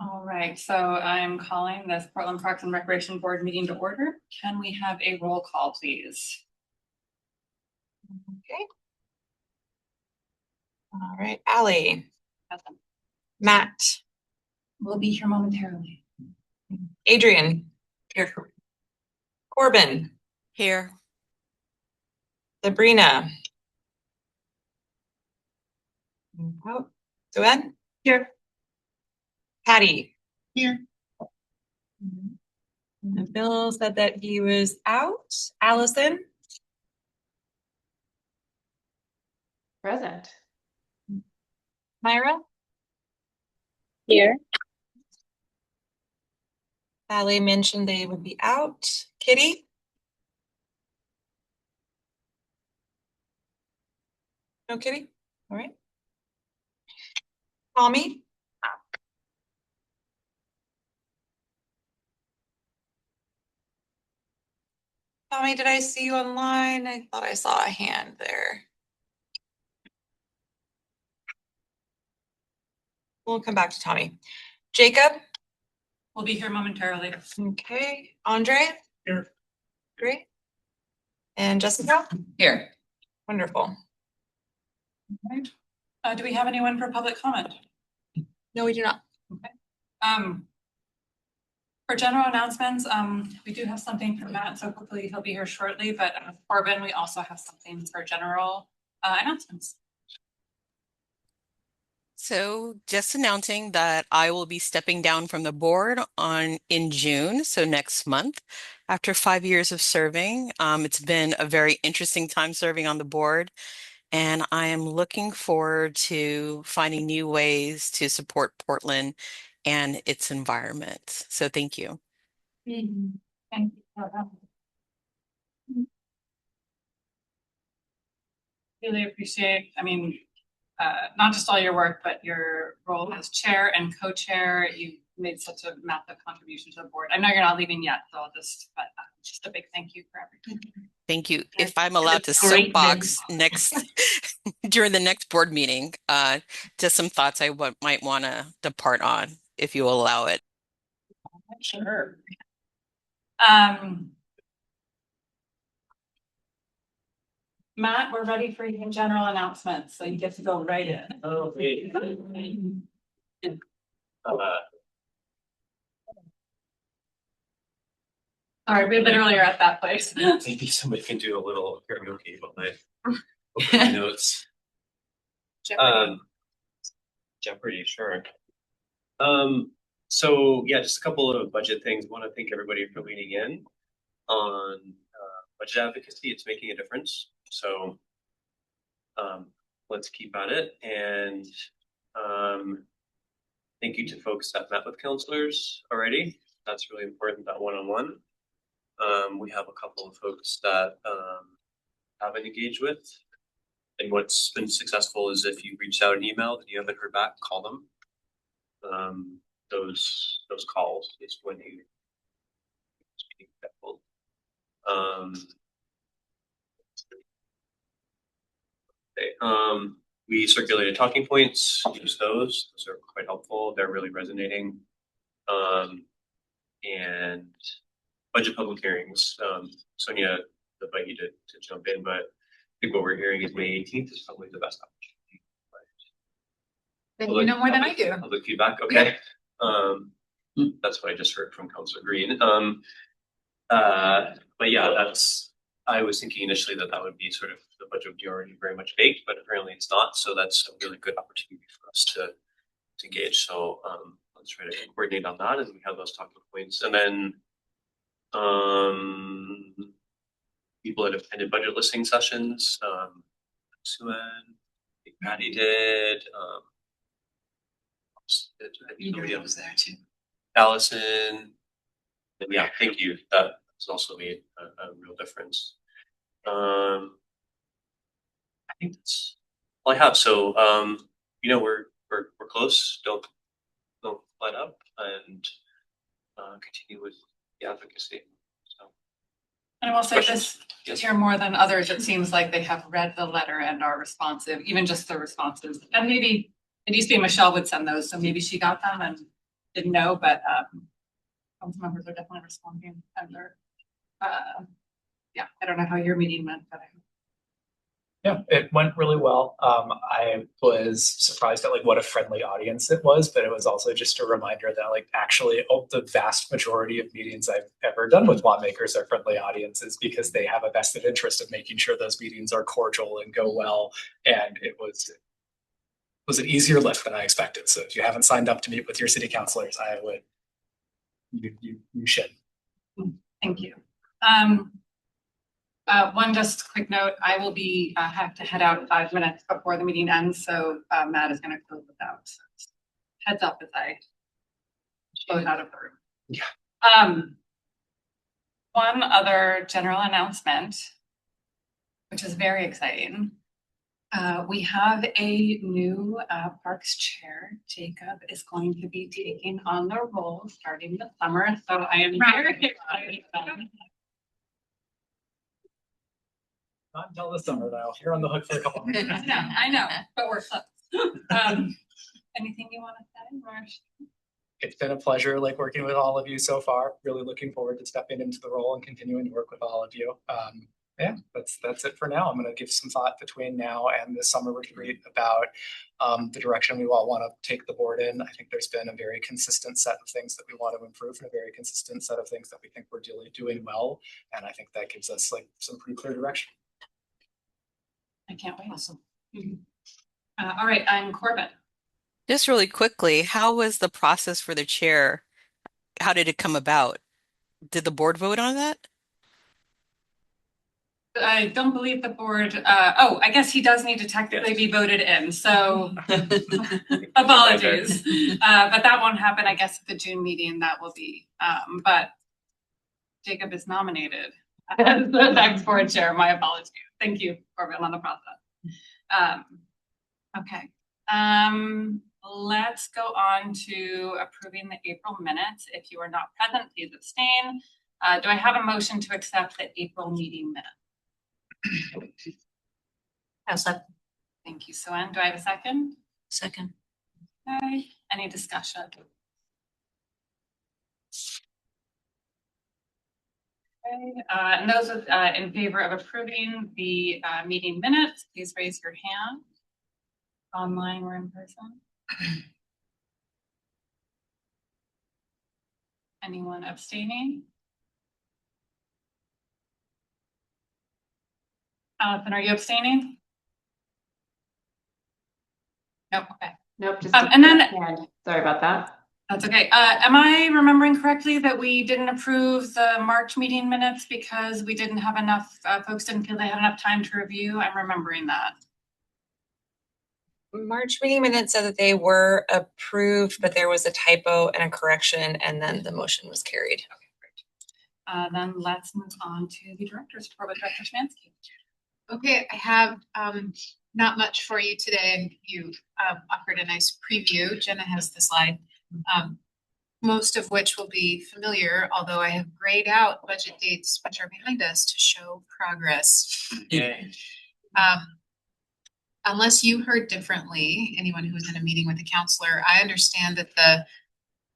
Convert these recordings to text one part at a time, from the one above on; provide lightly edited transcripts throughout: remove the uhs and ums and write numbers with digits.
All right, so I'm calling this Portland Parks and Recreation Board meeting to order. Can we have a roll call, please? Okay. All right, Allie. Present. Matt. We'll be here momentarily. Adrian. Here. Corbin. Here. Sabrina. Joanne. Here. Patty. Here. And Bill said that he was out. Allison. Present. Myra. Here. Allie mentioned they would be out. Kitty. No, Kitty. All right. Tommy. Tommy, did I see you online? I thought I saw a hand there. We'll come back to Tommy. Jacob. We'll be here momentarily. Okay. Andre. Here. Great. And Jessica. Here. Wonderful. All right. Do we have anyone for public comment? No, we do not. Okay. For general announcements, we do have something for Matt, so hopefully he'll be here shortly, but Corbin, we also have something for general announcements. So just announcing that I will be stepping down from the board in June, so next month, after 5 years of serving. It's been a very interesting time serving on the board, and I am looking forward to finding new ways to support Portland and its environment. So thank you. Thank you. Really appreciate, not just all your work, but your role as chair and co-chair. You made such a massive contribution to the board. I know you're not leaving yet, so but just a big thank you for everything. Thank you. If I'm allowed to soapbox during the next board meeting, just some thoughts I might want to depart on, if you allow it. Sure. Matt, we're ready for your general announcements, so you get to go right in. Okay. All right, we literally are at that place. Maybe somebody can do a little karaoke while I notes. Jeopardy, sure. So yeah, just a couple of budget things. I want to thank everybody for leaning in on budget advocacy. It's making a difference. So let's keep at it. And thank you to folks that met with counselors already. That's really important, that one-on-one. We have a couple of folks that haven't engaged with. And what's been successful is if you reached out an email and you haven't heard back, call them. Those calls is when you speak careful. We circulated talking points, use those. Those are quite helpful. They're really resonating. And budget public hearings. Sonia invite you to jump in, but I think what we're hearing is May 18th is probably the best opportunity. Then you know more than I do. Public feedback, okay. That's what I just heard from Councilor Green. But yeah, I was thinking initially that would be sort of the budget would be already very much baked, but apparently it's not. So that's a really good opportunity for us to engage. So let's try to coordinate on that, and we have those talking points. And then people that have attended budget listening sessions, Suan, Patty did. Nobody else was there too. Allison, and yeah, thank you. That has also made a real difference. I think that's all I have. So we're close. Don't let up and continue with the advocacy. So. And I will say this here more than others, it seems like they have read the letter and are responsive, even just the responses. And maybe it used to be Michelle would send those, so maybe she got them and didn't know, but council members are definitely responding and they're yeah, I don't know how your meeting went, but Yeah, it went really well. I was surprised at like what a friendly audience it was, but it was also just a reminder that like actually the vast majority of meetings I've ever done with lawmakers are friendly audiences because they have a vested interest of making sure those meetings are cordial and go well. And it was an easier lift than I expected. So if you haven't signed up to meet with your city councilors, I would, you should. thank you. One just quick note, I will be have to head out 5 minutes before the meeting ends, so Matt is going to close it out. So heads up as I close out of the room. Yeah. One other general announcement, which is very exciting. We have a new Parks chair. Jacob is going to be taking on the role starting this summer, so I am very excited about it. Not until the summer though. You're on the hook for a couple minutes. I know, but we're close. Anything you want to say, Marsh? It's been a pleasure like working with all of you so far. Really looking forward to stepping into the role and continuing to work with all of you. Yeah, that's it for now. I'm going to give some thought between now and this summer retreat about the direction we all want to take the board in. I think there's been a very consistent set of things that we want to improve and a very consistent set of things that we think we're doing well. And I think that gives us like some pretty clear direction. I can't wait. Awesome. All right, I'm Corbin. Just really quickly, how was the process for the chair? How did it come about? Did the board vote on that? I don't believe the board, I guess he does need to technically be voted in, so apologies. But that won't happen, I guess, at the June meeting, that will be, but Jacob is nominated as the next board chair, my apologies. Thank you, Corbin, on the process. Okay, let's go on to approving the April minutes. If you are not present, please abstain. Do I have a motion to accept the April meeting minutes? Thank you, Suan. Do I have a second? Second. Okay. Any discussion? Okay. And those in favor of approving the meeting minutes, please raise your hand. Online or in person? Anyone abstaining? Allison, are you abstaining? Nope. Okay. Nope, just And then sorry about that. that's okay. Am I remembering correctly that we didn't approve the March meeting minutes because we didn't have enough, folks didn't feel they had enough time to review? I'm remembering that. March meeting minutes said that they were approved, but there was a typo and a correction, and then the motion was carried. Okay, great. Then let's move on to the director's report with Dr. Szymanski. Okay, I have not much for you today. You offered a nice preview. Jenna has the slide, most of which will be familiar, although I have grayed out budget dates which are behind us to show progress. Yay. Unless you heard differently, anyone who was in a meeting with a counselor, I understand that the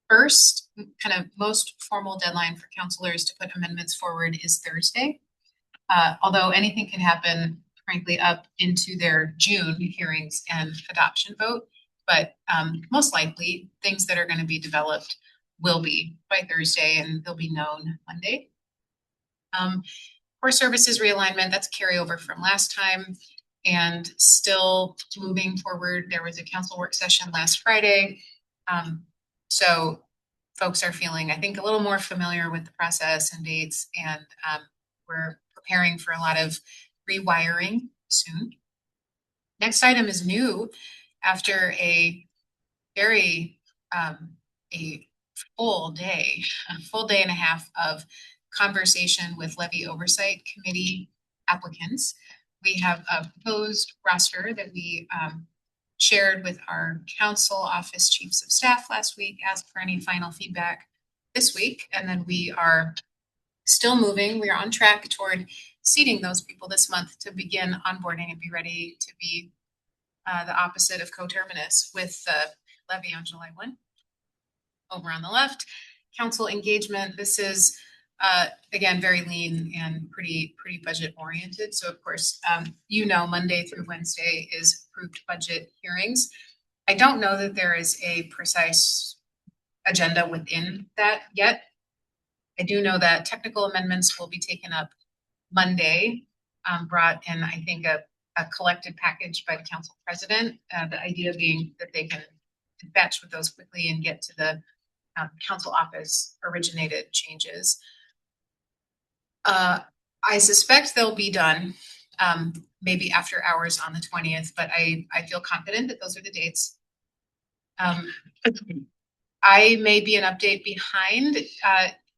first kind of most formal deadline for counselors to put amendments forward is Thursday. Although anything can happen, frankly, up into their June hearings and adoption vote. But most likely, things that are going to be developed will be by Thursday and they'll be known Monday. Core services realignment, that's carryover from last time and still moving forward. There was a council work session last Friday. So folks are feeling, I think, a little more familiar with the process and dates, and we're preparing for a lot of rewiring soon. Next item is new. After a very a full day and a half of conversation with Levy Oversight Committee applicants, we have a proposed roster that we shared with our council office chiefs of staff last week, asked for any final feedback this week, and then we are still moving. We are on track toward seating those people this month to begin onboarding and be ready to be the opposite of coterminous with the levy on July 1. over on the left. Council engagement, this is again, very lean and pretty budget oriented. So of course, Monday through Wednesday is approved budget hearings. I don't know that there is a precise agenda within that yet. I do know that technical amendments will be taken up Monday, brought in, I think, a collected package by the council president. The idea being that they can dispatch with those quickly and get to the council office originated changes. I suspect they'll be done maybe after hours on the 20th, but I feel confident that those are the dates. I may be an update behind.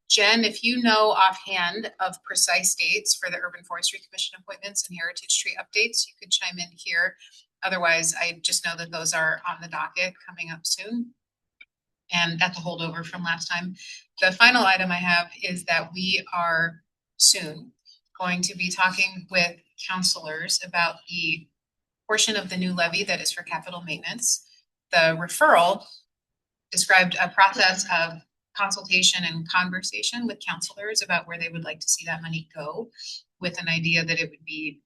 Jen, if you know offhand of precise dates for the Urban Forestry Commission appointments and Heritage Tree updates, you could chime in here. Otherwise, I just know that those are on the docket coming up soon. And that's a holdover from last time. The final item I have is that we are soon going to be talking with counselors about the portion of the new levy that is for capital maintenance. The referral described a process of consultation and conversation with counselors about where they would like to see that money go, with an idea that it would be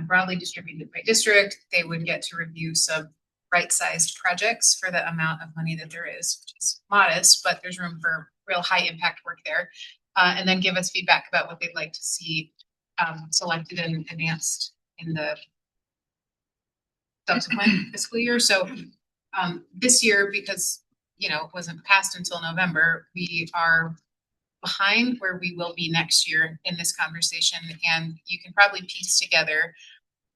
broadly distributed by district. They would get to review some right-sized projects for the amount of money that there is, which is modest, but there's room for real high impact work there. And then give us feedback about what they'd like to see selected and advanced in the subsequent fiscal year. So this year, because it wasn't passed until November, we are behind where we will be next year in this conversation. And you can probably piece together,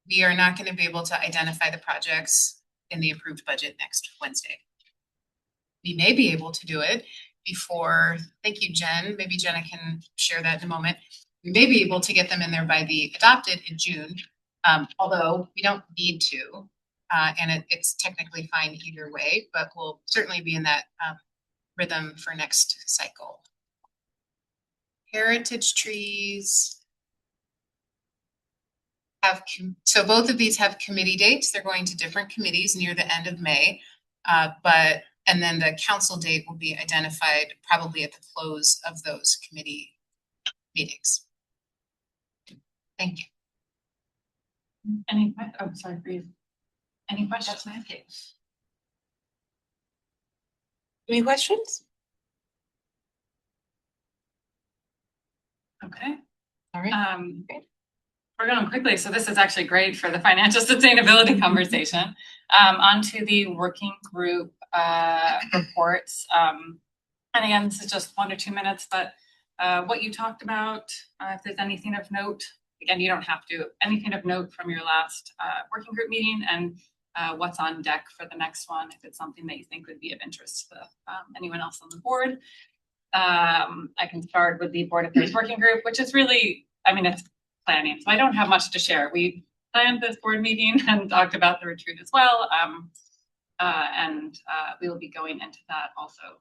we are not going to be able to identify the projects in the approved budget next Wednesday. We may be able to do it before, thank you, Jen. Maybe Jenna can share that in a moment. We may be able to get them in there by the adopted in June, although we don't need to. And it's technically fine either way, but we'll certainly be in that rhythm for next cycle. Heritage trees have, so both of these have committee dates. They're going to different committees near the end of May, and then the council date will be identified probably at the close of those committee meetings. Thank you. Any questions? Any questions? Okay. All right. Great. We're going quickly, so this is actually great for the financial sustainability conversation. Onto the working group reports. And again, this is just 1 or 2 minutes, but what you talked about, if there's anything of note, again, you don't have to, anything of note from your last working group meeting, and what's on deck for the next one, if it's something that you think would be of interest to anyone else on the board. I can start with the Board Affairs Working Group, which is really, it's planning. So I don't have much to share. We planned this board meeting and talked about the retreat as well. And we will be going into that also,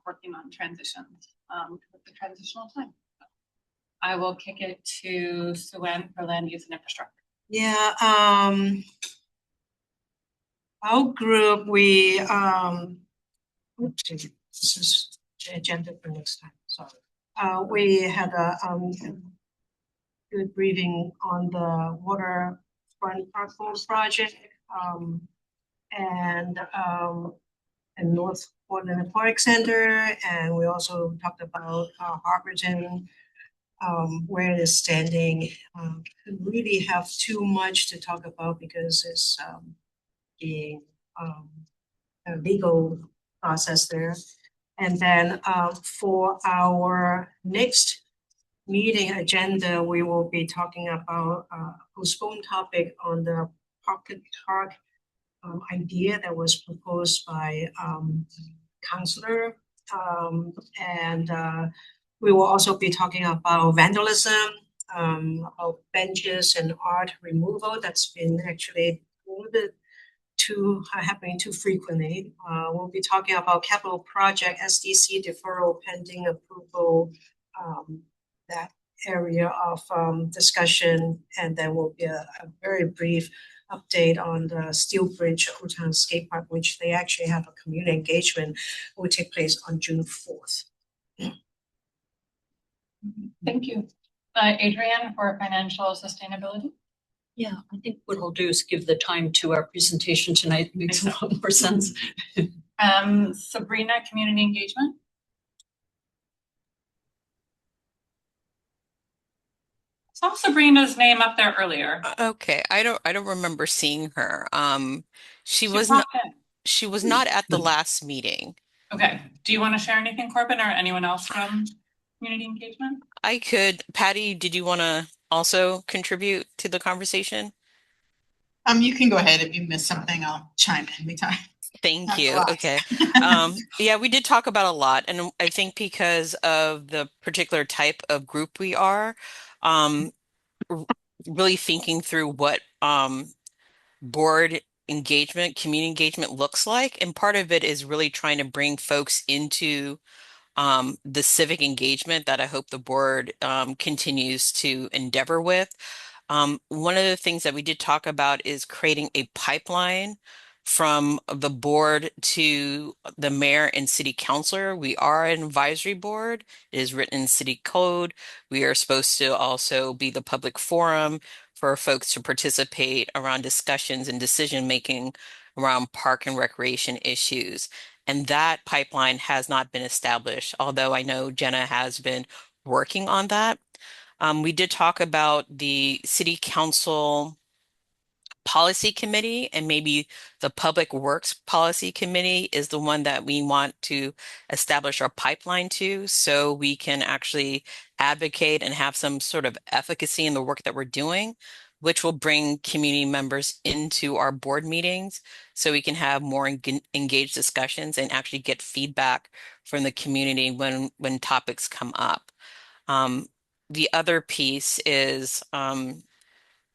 working on transitions with the transitional time. I will kick it to Sue-Ann for land use and infrastructure. Yeah, our group, we oops, this is the agenda for next time, sorry. We had a good briefing on the waterfront park project and North Portland Aquatic Center, and we also talked about Harborton, where it is standing. Really have too much to talk about because it's being a legal process there. And then for our next meeting agenda, we will be talking about a postponed topic on the pocket park idea that was proposed by councilor. And we will also be talking about vandalism, about benches and art removal that's been actually a little bit happening too frequently. We'll be talking about capital project SDC deferral pending approval, that area of discussion, and then will be a very brief update on the Steel Bridge Old Town Skate Park, which they actually have a community engagement will take place on June 4th. Thank you. Adrienne for financial sustainability. Yeah, I think what I'll do is give the time to our presentation tonight. It makes a lot more sense. Sabrina, community engagement. Saw Sabrina's name up there earlier. Okay, I don't remember seeing her. She was popped not in. she was not at the last meeting. Okay. Do you want to share anything, Corbin, or anyone else from community engagement? I could, Patty, did you want to also contribute to the conversation? You can go ahead. If you missed something, I'll chime in anytime. Thank That's a you. lot. Okay. Yeah, we did talk about a lot, and I think because of the particular type of group we are, um, really thinking through what board engagement, community engagement looks like, and part of it is really trying to bring folks into the civic engagement that I hope the board continues to endeavor with. One of the things that we did talk about is creating a pipeline from the board to the mayor and city councilor. We are an advisory board. It is written in city code. We are supposed to also be the public forum for folks to participate around discussions and decision making around park and recreation issues. And that pipeline has not been established, although I know Jenna has been working on that. We did talk about the city council policy committee, and maybe the public works policy committee is the one that we want to establish our pipeline to, so we can actually advocate and have some sort of efficacy in the work that we're doing, which will bring community members into our board meetings so we can have more engaged discussions and actually get feedback from the community when topics come up. The other piece is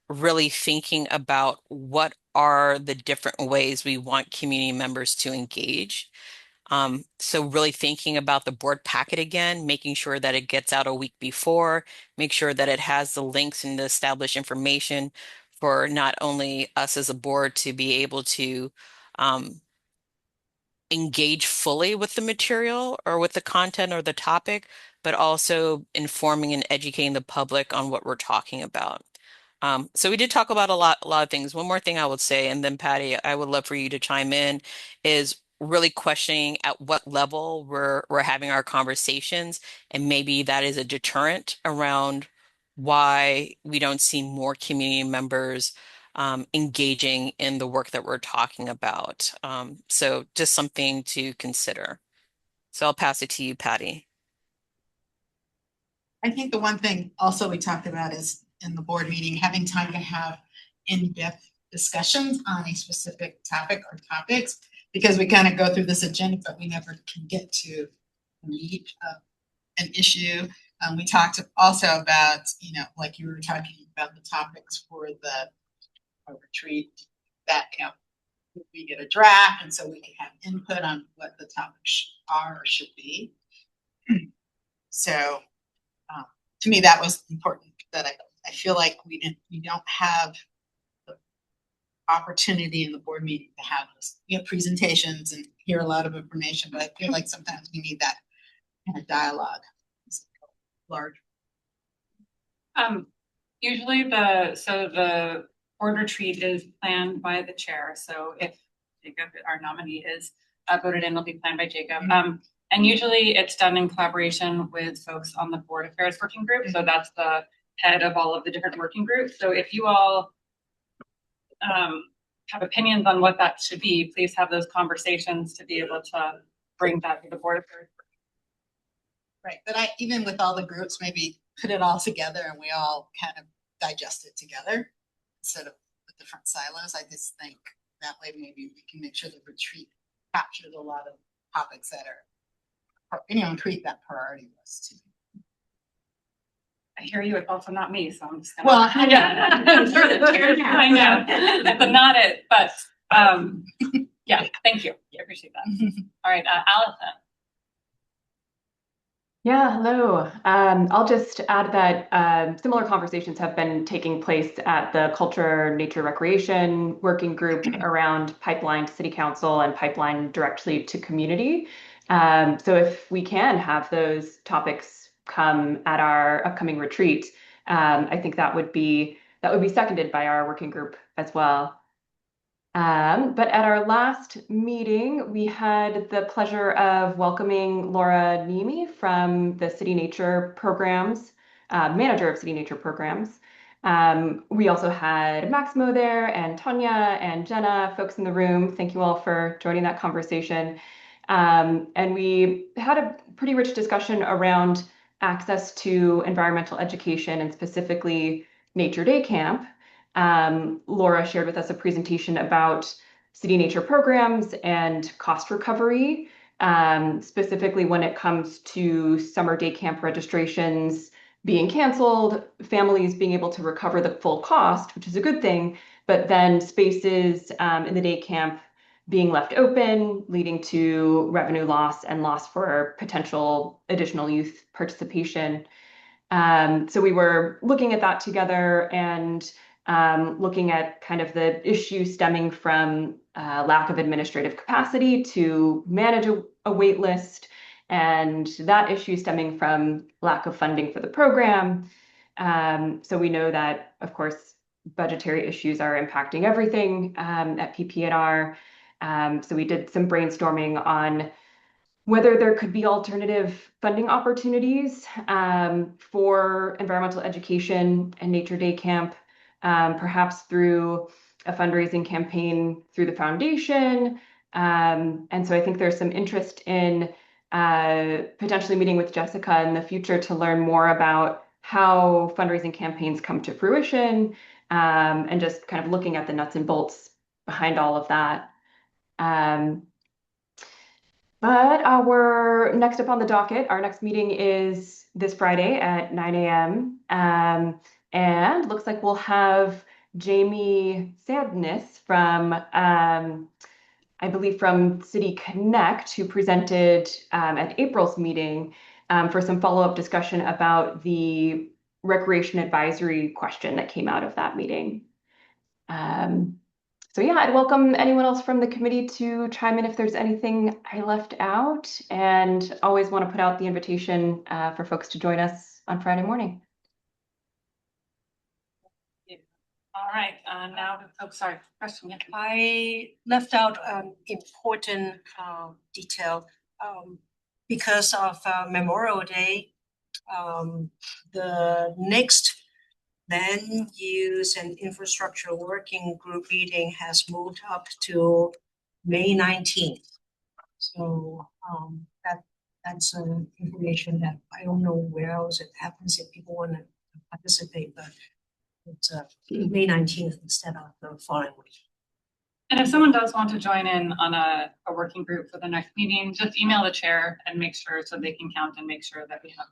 really thinking about what are the different ways we want community members to engage. So really thinking about the board packet again, making sure that it gets out a week before, make sure that it has the links and the established information for not only us as a board to be able to engage fully with the material or with the content or the topic, but also informing and educating the public on what we're talking about. So we did talk about a lot of things. One more thing I would say, and then Patty, I would love for you to chime in, is really questioning at what level we're having our conversations, and maybe that is a deterrent around why we don't see more community members engaging in the work that we're talking about. So just something to consider. So I'll pass it to you, Patty. I think the one thing also we talked about is in the board meeting, having time to have in-depth discussions on a specific topic or topics, because we kind of go through this agenda, but we never can get to the meat of an issue. We talked also about, like you were talking about the topics for the retreat that, we get a draft, and so we can have input on what the topics are or should be. So to me, that was important, that I feel like we don't have the opportunity in the board meeting to have this. We have presentations and hear a lot of information, but I feel like sometimes we need that kind of dialogue. It's large. Usually the board retreat is planned by the chair. So if Jacob, our nominee, is voted in, it'll be planned by Jacob. And usually it's done in collaboration with folks on the board affairs working group. So that's the head of all of the different working groups. So if you all have opinions on what that should be, please have those conversations to be able to bring that to the board affairs. Right, but even with all the groups, maybe put it all together and we all kind of digest it together instead of the different silos. I just think that way maybe we can make sure the retreat captures a lot of topics that are, create that priority list too. I hear you, it's also not me, so I'm just gonna. Well, yeah, I'm sure the chair, I know, but not it, but yeah, thank you. I appreciate that. All right, Allison. Yeah, hello. I'll just add that similar conversations have been taking place at the Culture, Nature, Recreation Working Group around pipeline to City Council and pipeline directly to community. So if we can have those topics come at our upcoming retreat, I think that would be seconded by our working group as well. But at our last meeting, we had the pleasure of welcoming Laura Nemi from the City Nature Programs, manager of City Nature Programs. We also had Maximo there and Tanya and Jenna, folks in the room. Thank you all for joining that conversation. And we had a pretty rich discussion around access to environmental education and specifically Nature Day Camp. Laura shared with us a presentation about City Nature Programs and cost recovery, specifically when it comes to summer day camp registrations being canceled, families being able to recover the full cost, which is a good thing, but then spaces in the day camp being left open, leading to revenue loss and loss for potential additional youth participation. So we were looking at that together and looking at kind of the issue stemming from lack of administrative capacity to manage a wait list, and that issue stemming from lack of funding for the program. So we know that, of course, budgetary issues are impacting everything at PP&R. So we did some brainstorming on whether there could be alternative funding opportunities for environmental education and Nature Day Camp, perhaps through a fundraising campaign through the foundation. And so I think there's some interest in potentially meeting with Jessica in the future to learn more about how fundraising campaigns come to fruition, and just kind of looking at the nuts and bolts behind all of that. But our next up on the docket, our next meeting is this Friday at 9 a.m. And looks like we'll have Jamie Sadness from, I believe, from City Connect, who presented at April's meeting for some follow-up discussion about the recreation advisory question that came out of that meeting. So yeah, I'd welcome anyone else from the committee to chime in if there's anything I left out, and always want to put out the invitation for folks to join us on Friday morning. All right, now, oh, sorry, question, yeah. I left out important detail because of Memorial Day. The next Land Use and Infrastructure Working Group meeting has moved up to May 19th. So that's information that I don't know where else it happens if people want to participate, but it's May 19th instead of the following week. And if someone does want to join in on a working group for the next meeting, just email the chair and make sure so they can count and make sure that we have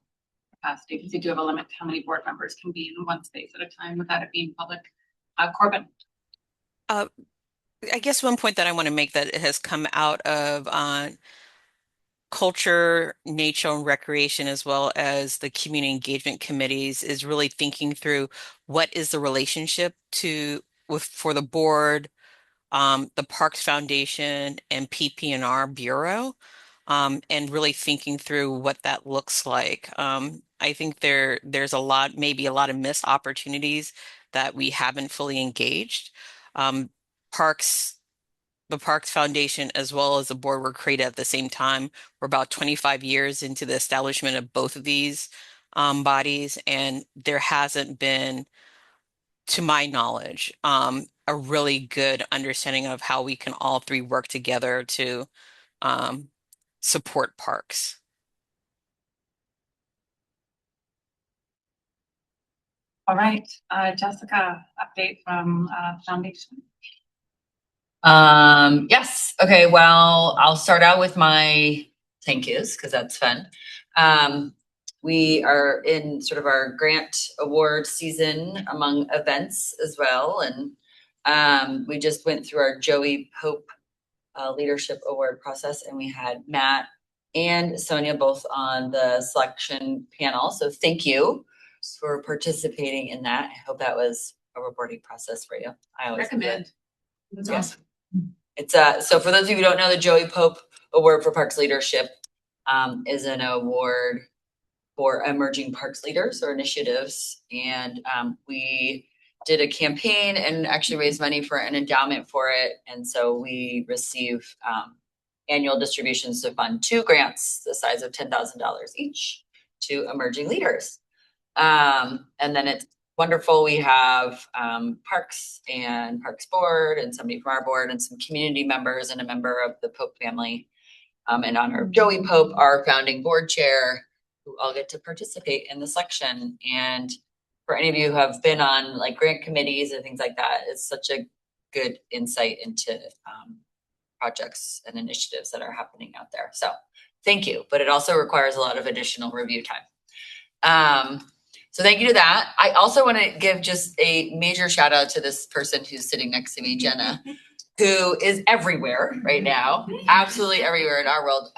capacity, because you do have a limit to how many board members can be in one space at a time without it being public. Corbin. I guess one point that I want to make that has come out of culture, nature, and recreation, as well as the community engagement committees, is really thinking through what is the relationship for the board, the Parks Foundation, and PP&R Bureau, and really thinking through what that looks like. I think there's maybe a lot of missed opportunities that we haven't fully engaged. The Parks Foundation as well as the board were created at the same time. We're about 25 years into the establishment of both of these bodies, and there hasn't been, to my knowledge, a really good understanding of how we can all three work together to support parks. All right, Jessica, update from Foundation. Yes. Okay. Well, I'll start out with my thank yous because that's fun. We are in sort of our grant award season among events as well. And we just went through our Joey Pope Leadership Award process, and we had Matt and Sonia both on the selection panel. So thank you for participating in that. I hope that was a rewarding process for you. I always do it. Recommend. That's Yes. awesome. It's so for those of you who don't know, the Joey Pope Award for Parks Leadership is an award for emerging parks leaders or initiatives. And we did a campaign and actually raised money for an endowment for it. And so we receive annual distributions to fund 2 grants the size of $10,000 each to emerging leaders. And then it's wonderful. We have Parks and Parks Board and somebody from our board and some community members and a member of the Pope family in honor of Joey Pope, our founding board chair, who all get to participate in the selection. And for any of you who have been on like grant committees and things like that, it's such a good insight into projects and initiatives that are happening out there. So thank you, but it also requires a lot of additional review time. So thank you to that. I also want to give just a major shout out to this person who's sitting next to me, Jenna, who is everywhere right now, absolutely everywhere in our world.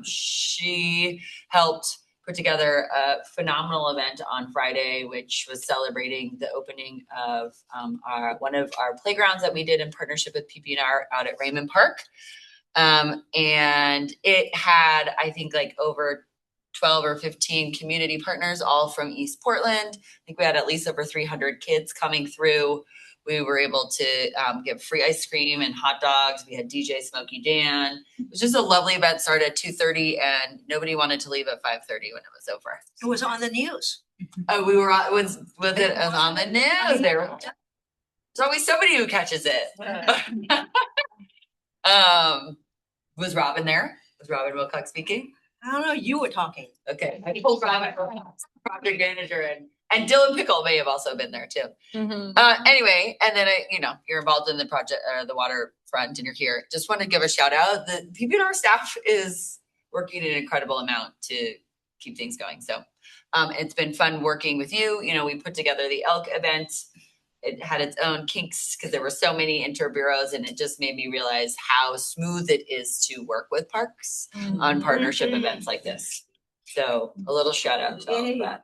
She helped put together a phenomenal event on Friday, which was celebrating the opening of one of our playgrounds that we did in partnership with PP&R out at Raymond Park. And it had, I think, like over 12 or 15 community partners, all from East Portland. I think we had at least over 300 kids coming through. We were able to give free ice cream and hot dogs. We had DJ Smokey Dan. It was just a lovely event. Started at 2:30 and nobody wanted to leave at 5:30 when it was over. It was on the news. Oh, we were on, it was on the news. There was always somebody who catches it. Was Robin there? Was Robin Wilcox speaking? I don't know, you were talking. Okay, I told Robin, project manager, and Dylan Pickle may have also been there too. Anyway, and then you're involved in the project, the waterfront, and you're here. Just want to give a shout out. The PP&R staff is working an incredible amount to keep things going. So it's been fun working with you. You know, we put together the elk event. It had its own kinks because there were so many interbureaus, and it just made me realize how smooth it is to work with parks on partnership events like this. So a little shout out to all of that.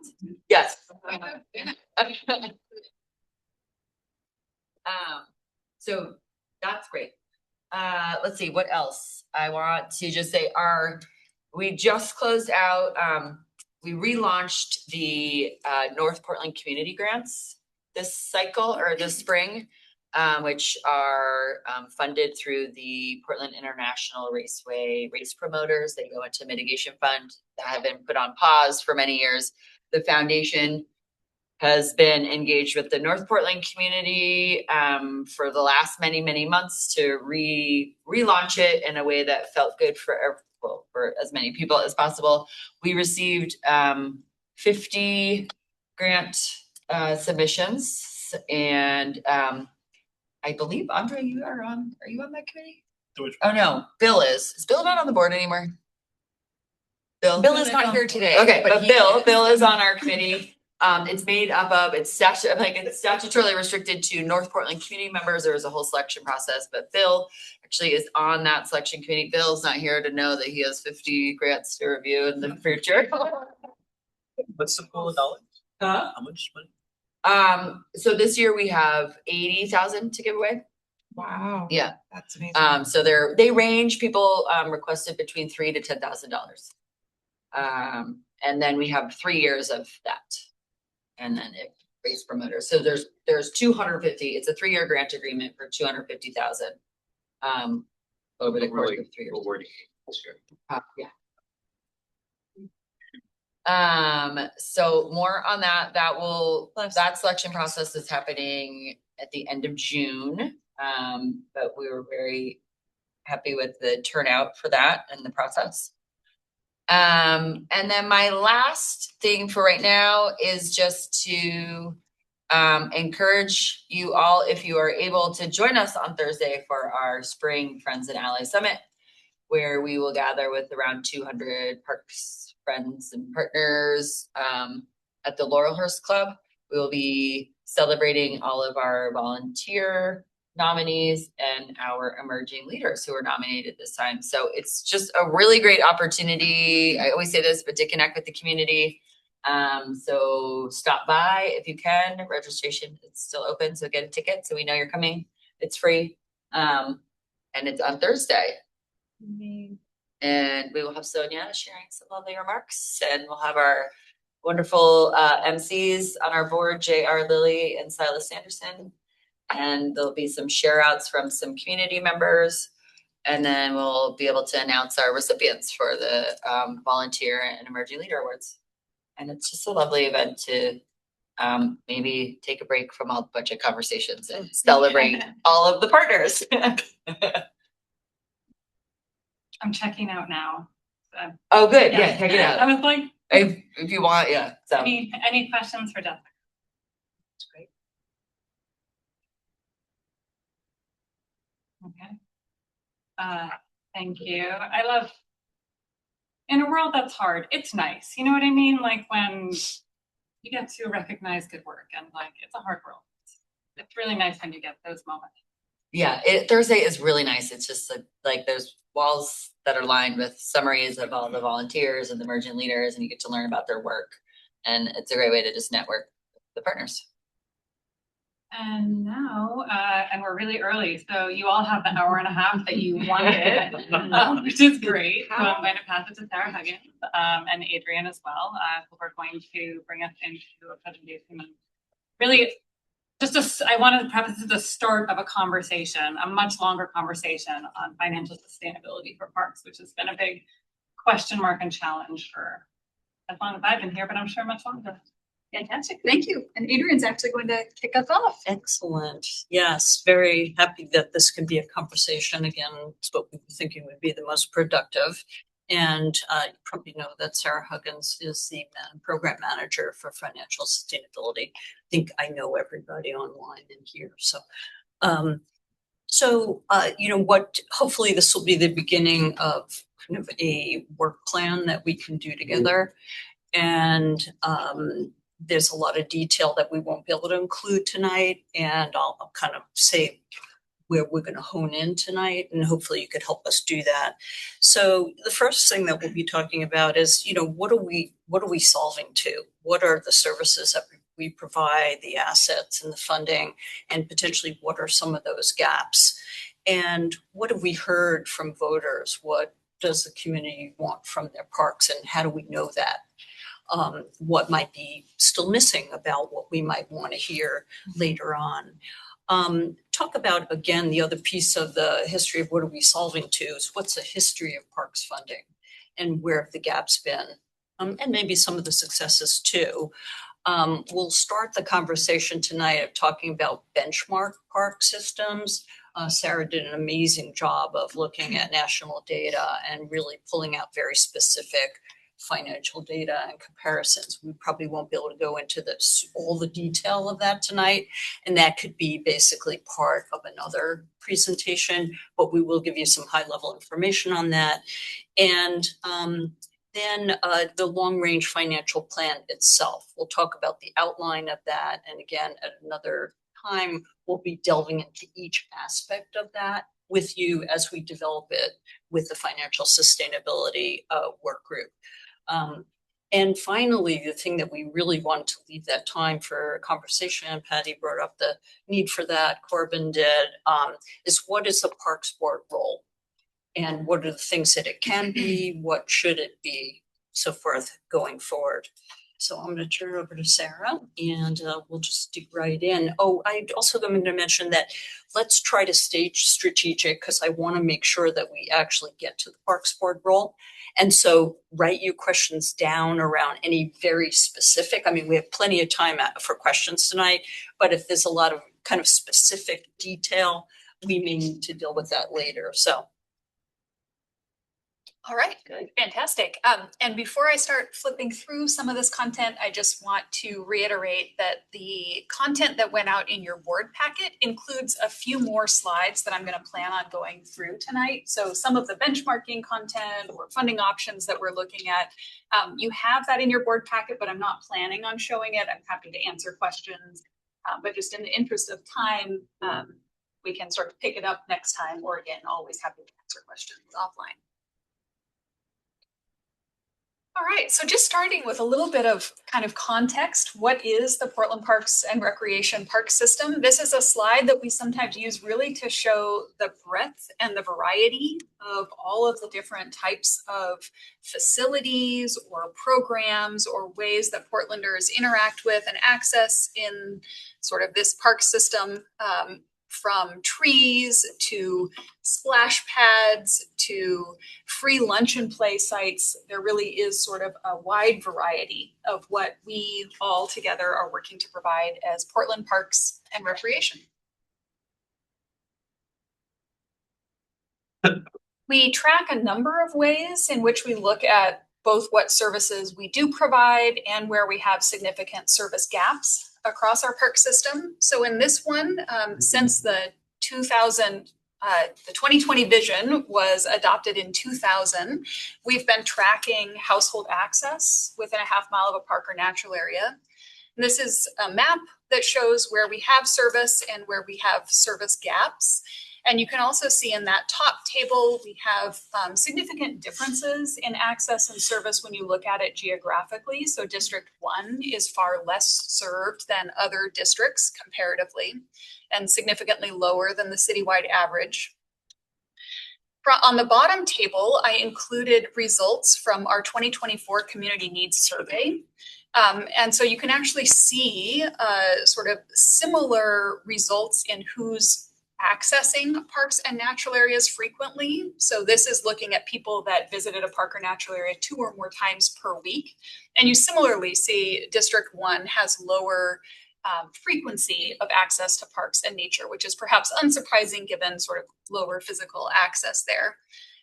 Yes. So that's great. Let's see, what else? I want to just say we just closed out, we relaunched the North Portland Community Grants this cycle or this spring, which are funded through the Portland International Raceway race promoters. They go into mitigation fund that have been put on pause for many years. The foundation has been engaged with the North Portland community for the last many, many months to relaunch it in a way that felt good for as many people as possible. We received 50 grant submissions, and I believe Andre, are you on that committee? Oh no, Bill is. Is Bill not on the board anymore? Bill is not here today. Okay, but Bill is on our committee. It's made up of, it's statutorily restricted to North Portland community members. There was a whole selection process, but Bill actually is on that selection committee. Bill's not here to know that he has 50 grants to review in the future. What's the pool of dollars? Huh? How much money? So this year we have 80,000 to give away. Wow. Yeah. That's amazing. So they range, people requested between $3,000 to $10,000. And then we have 3 years of that. And then it race promoters. So there's 250, it's a 3-year grant agreement for 250,000 over the course of 3 years. This year. Yeah. So more on that. That selection process is happening at the end of June. But we were very happy with the turnout for that and the process. And then my last thing for right now is just to encourage you all, if you are able, to join us on Thursday for our Spring Friends and Allies Summit, where we will gather with around 200 parks friends and partners at the Laurelhurst Club. We will be celebrating all of our volunteer nominees and our emerging leaders who are nominated this time. So it's just a really great opportunity. I always say this, but to connect with the community. So stop by if you can. Registration is still open, so get a ticket so we know you're coming. It's free. And it's on Thursday. And we will have Sonia sharing some lovely remarks, and we'll have our wonderful MCs on our board, J.R. Lilly and Silas Sanderson. And there'll be some share outs from some community members. And then we'll be able to announce our recipients for the Volunteer and Emerging Leader Awards. And it's just a lovely event to maybe take a break from all the budget conversations and celebrate all of the partners. I'm checking out now. Oh, good. Yeah, check it out. I was like, If you want, yeah. So any questions for Jessica? that's great. Okay. Thank you. I love, in a world that's hard, it's nice. You know what I mean? Like when you get to recognize good work, and like, it's a hard world. It's really nice when you get those moments. Yeah, Thursday is really nice. It's just like there's walls that are lined with summaries of all the volunteers and the emerging leaders, and you get to learn about their work. And it's a great way to just network with the partners. And now, and we're really early, so you all have the hour and a half that you wanted, which is great. So I'm going to pass it to Sarah Huggins and Adrian as well, who are going to bring us into a presentation. And really, I wanted to preface the start of a conversation, a much longer conversation on financial sustainability for parks, which has been a big question mark and challenge for as long as I've been here, but I'm sure much longer. Fantastic. Thank you. And Adrian's actually going to kick us off. Excellent. Yes, very happy that this can be a conversation. Again, it's what we were thinking would be the most productive. And you probably know that Sarah Huggins is the program manager for financial sustainability. I think I know everybody online in here. So, you know what, hopefully this will be the beginning of kind of a work plan that we can do together. And there's a lot of detail that we won't be able to include tonight. And I'll kind of say where we're going to hone in tonight, and hopefully you could help us do that. So the first thing that we'll be talking about is, you know, what are we solving to? What are the services that we provide, the assets and the funding, and potentially what are some of those gaps? And what have we heard from voters? What does the community want from their parks, and how do we know that? What might be still missing about what we might want to hear later on. Talk about, again, the other piece of the history of what are we solving to is what's the history of parks funding and where have the gaps been, and maybe some of the successes too. We'll start the conversation tonight of talking about benchmark park systems. Sarah did an amazing job of looking at national data and really pulling out very specific financial data and comparisons. We probably won't be able to go into all the detail of that tonight, and that could be basically part of another presentation, but we will give you some high-level information on that. And then the long-range financial plan itself. We'll talk about the outline of that, and again, at another time, we'll be delving into each aspect of that with you as we develop it with the financial sustainability work group. And finally, the thing that we really want to leave that time for a conversation, and Patty brought up the need for that, Corbin did, is what is the Parks Board role? And what are the things that it can be? What should it be? So forth going forward. So I'm going to turn it over to Sarah, and we'll just dig right in. Oh, I also going to mention that let's try to stay strategic, because I want to make sure that we actually get to the Parks Board role. And so write your questions down around any very specific. I mean, we have plenty of time for questions tonight, but if there's a lot of kind of specific detail, we may need to deal with that later. So. All right, good. Fantastic. And before I start flipping through some of this content, I just want to reiterate that the content that went out in your board packet includes a few more slides that I'm going to plan on going through tonight. So some of the benchmarking content or funding options that we're looking at, you have that in your board packet, but I'm not planning on showing it. I'm happy to answer questions, but just in the interest of time, we can sort of pick it up next time, or again, always happy to answer questions offline. All right, so just starting with a little bit of kind of context, what is the Portland Parks and Recreation Park System? This is a slide that we sometimes use really to show the breadth and the variety of all of the different types of facilities or programs or ways that Portlanders interact with and access in sort of this park system, from trees to splash pads to free lunch and play sites. There really is sort of a wide variety of what we all together are working to provide as Portland Parks and Recreation. We track a number of ways in which we look at both what services we do provide and where we have significant service gaps across our park system. So in this one, since the 2020 vision was adopted in 2000, we've been tracking household access within a half mile of a park or natural area. And this is a map that shows where we have service and where we have service gaps. And you can also see in that top table, we have significant differences in access and service when you look at it geographically. So District 1 is far less served than other districts comparatively, and significantly lower than the citywide average. On the bottom table, I included results from our 2024 Community Needs Survey. And so you can actually see sort of similar results in who's accessing parks and natural areas frequently. So this is looking at people that visited a park or natural area 2 or more times per week. And you similarly see District 1 has lower frequency of access to parks and nature, which is perhaps unsurprising given sort of lower physical access there.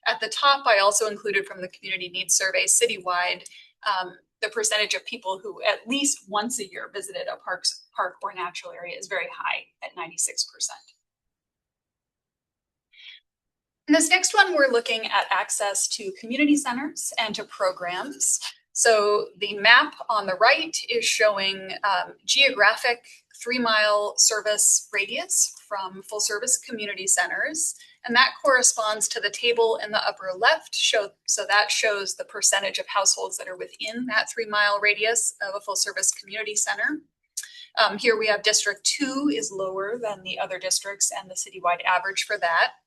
At the top, I also included from the Community Needs Survey citywide, the percentage of people who at least once a year visited a park or natural area is very high at 96%. In this next one, we're looking at access to community centers and to programs. So the map on the right is showing geographic 3-mile service radius from full service community centers. And that corresponds to the table in the upper left. So that shows the percentage of households that are within that 3-mile radius of a full service community center. Here we have District 2 is lower than the other districts and the citywide average for that.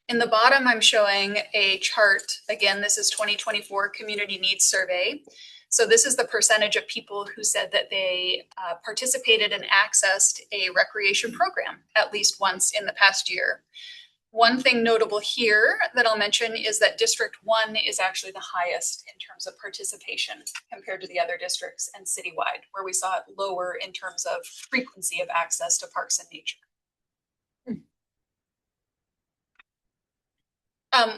In the bottom, I'm showing a chart. Again, this is 2024 Community Needs Survey. So this is the percentage of people who said that they participated and accessed a recreation program at least once in the past year. One thing notable here that I'll mention is that District 1 is actually the highest in terms of participation compared to the other districts and citywide, where we saw it lower in terms of frequency of access to parks and nature.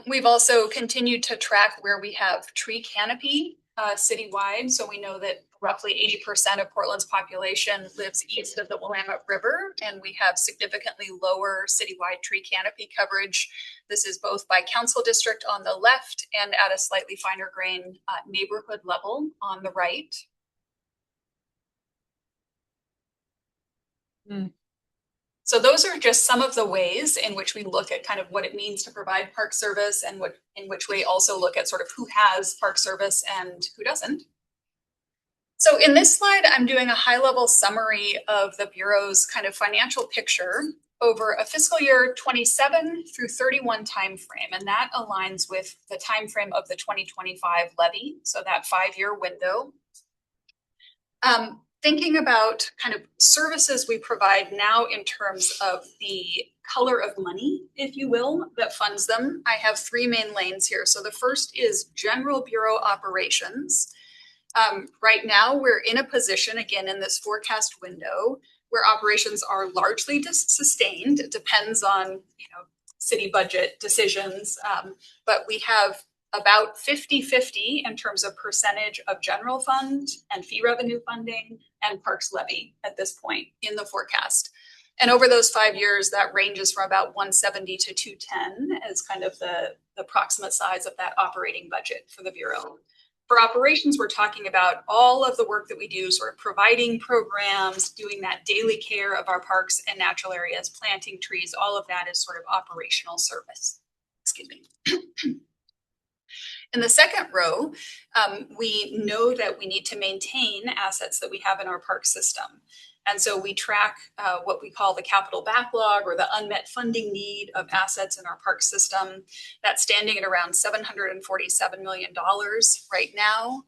We've also continued to track where we have tree canopy citywide. So we know that roughly 80% of Portland's population lives east of the Willamette River, and we have significantly lower citywide tree canopy coverage. This is both by council district on the left and at a slightly finer grain neighborhood level on the right. So those are just some of the ways in which we look at kind of what it means to provide park service, and in which way also look at sort of who has park service and who doesn't. So in this slide, I'm doing a high-level summary of the Bureau's kind of financial picture over a fiscal year 27 through 31 timeframe, and that aligns with the timeframe of the 2025 levy, so that 5-year window. Thinking about kind of services we provide now in terms of the color of money, if you will, that funds them, I have 3 main lanes here. So the first is General Bureau operations. Right now, we're in a position, again, in this forecast window, where operations are largely sustained. It depends on, city budget decisions, but we have about 50-50 in terms of percentage of general fund and fee revenue funding and parks levy at this point in the forecast. And over those 5 years, that ranges from about 170 to 210 as kind of the approximate size of that operating budget for the Bureau. For operations, we're talking about all of the work that we do, sort of providing programs, doing that daily care of our parks and natural areas, planting trees, all of that is sort of operational service. Excuse me. In the second row, we know that we need to maintain assets that we have in our park system. And so we track what we call the capital backlog or the unmet funding need of assets in our park system. That's standing at around $747 million right now.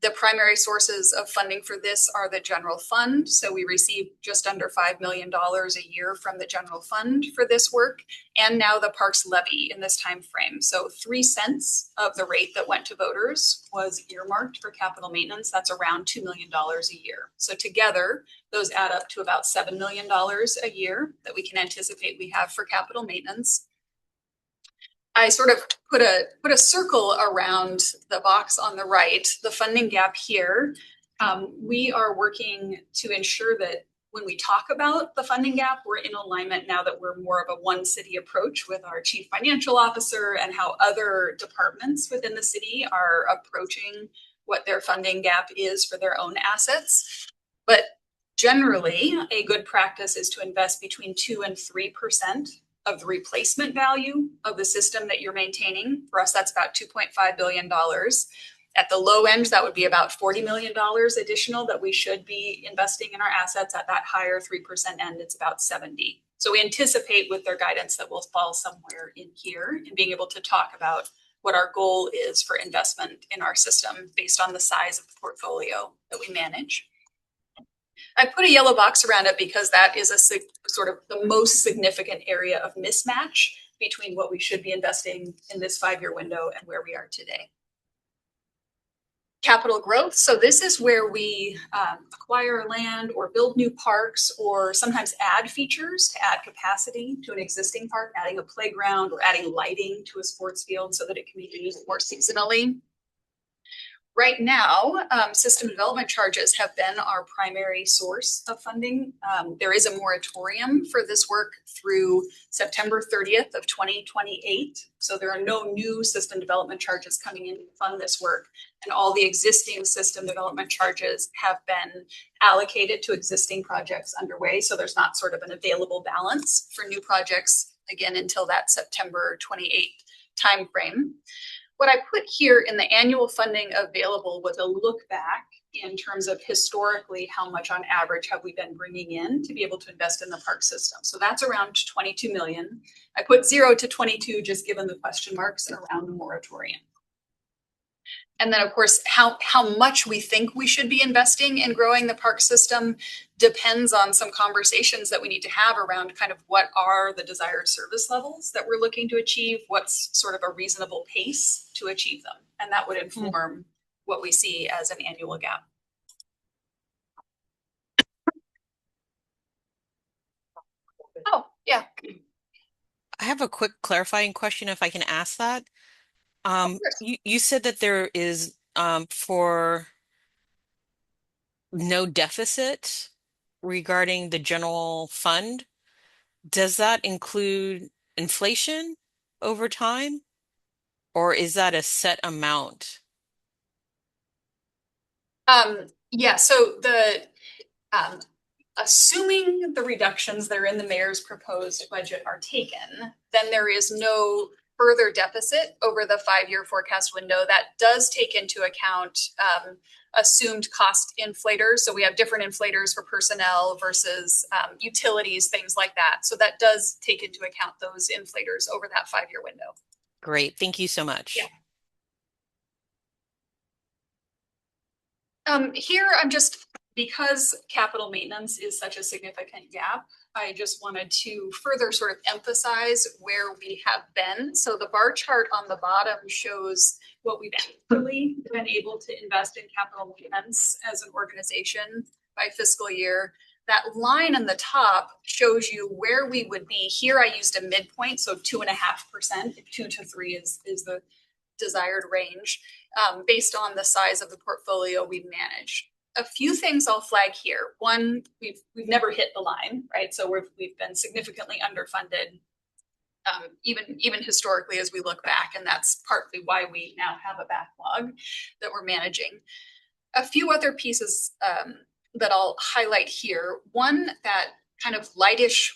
The primary sources of funding for this are the general fund. So we receive just under $5 million a year from the general fund for this work, and now the parks levy in this time frame. So 3 cents of the rate that went to voters was earmarked for capital maintenance. That's around $2 million a year. So together, those add up to about $7 million a year that we can anticipate we have for capital maintenance. I sort of put a circle around the box on the right, the funding gap here. We are working to ensure that when we talk about the funding gap, we're in alignment now that we're more of a one city approach with our chief financial officer and how other departments within the city are approaching what their funding gap is for their own assets. But generally, a good practice is to invest between 2 and 3% of the replacement value of the system that you're maintaining. For us, that's about $2.5 billion. At the low end, that would be about $40 million additional that we should be investing in our assets. At that higher 3% end, it's about 70. So we anticipate with their guidance that we'll fall somewhere in here and being able to talk about what our goal is for investment in our system based on the size of the portfolio that we manage. I put a yellow box around it because that is a sort of the most significant area of mismatch between what we should be investing in this 5-year window and where we are today. Capital growth. So this is where we acquire land or build new parks or sometimes add features to add capacity to an existing park, adding a playground or adding lighting to a sports field so that it can be used more seasonally. Right now, system development charges have been our primary source of funding. There is a moratorium for this work through September 30th of 2028. So there are no new system development charges coming in to fund this work. And all the existing system development charges have been allocated to existing projects underway. So there's not sort of an available balance for new projects, again, until that September 28th timeframe. What I put here in the annual funding available was a look back in terms of historically how much on average have we been bringing in to be able to invest in the park system. So that's around 22 million. I put 0 to 22 just given the question marks around the moratorium. And then of course, how much we think we should be investing in growing the park system depends on some conversations that we need to have around kind of what are the desired service levels that we're looking to achieve, what's sort of a reasonable pace to achieve them. And that would inform what we see as an annual gap. Oh, yeah. I have a quick clarifying question if I can ask that. You said that there is for no deficit regarding the general fund. Does that include inflation over time, or is that a set amount? Yeah, so the assuming the reductions that are in the mayor's proposed budget are taken, then there is no further deficit over the 5-year forecast window. That does take into account assumed cost inflators. So we have different inflators for personnel versus utilities, things like that. So that does take into account those inflators over that 5-year window. Great. Thank you so much. Yeah. Here I'm just, because capital maintenance is such a significant gap, I just wanted to further sort of emphasize where we have been. So the bar chart on the bottom shows what we've actually been able to invest in capital maintenance as an organization by fiscal year. That line on the top shows you where we would be. Here I used a midpoint, so 2.5%, 2 to 3 is the desired range, based on the size of the portfolio we manage. A few things I'll flag here. One, we've never hit the line, right? So we've been significantly underfunded, even historically as we look back, and that's partly why we now have a backlog. backlog that we're managing. A few other pieces that I'll highlight here. One, that kind of lightish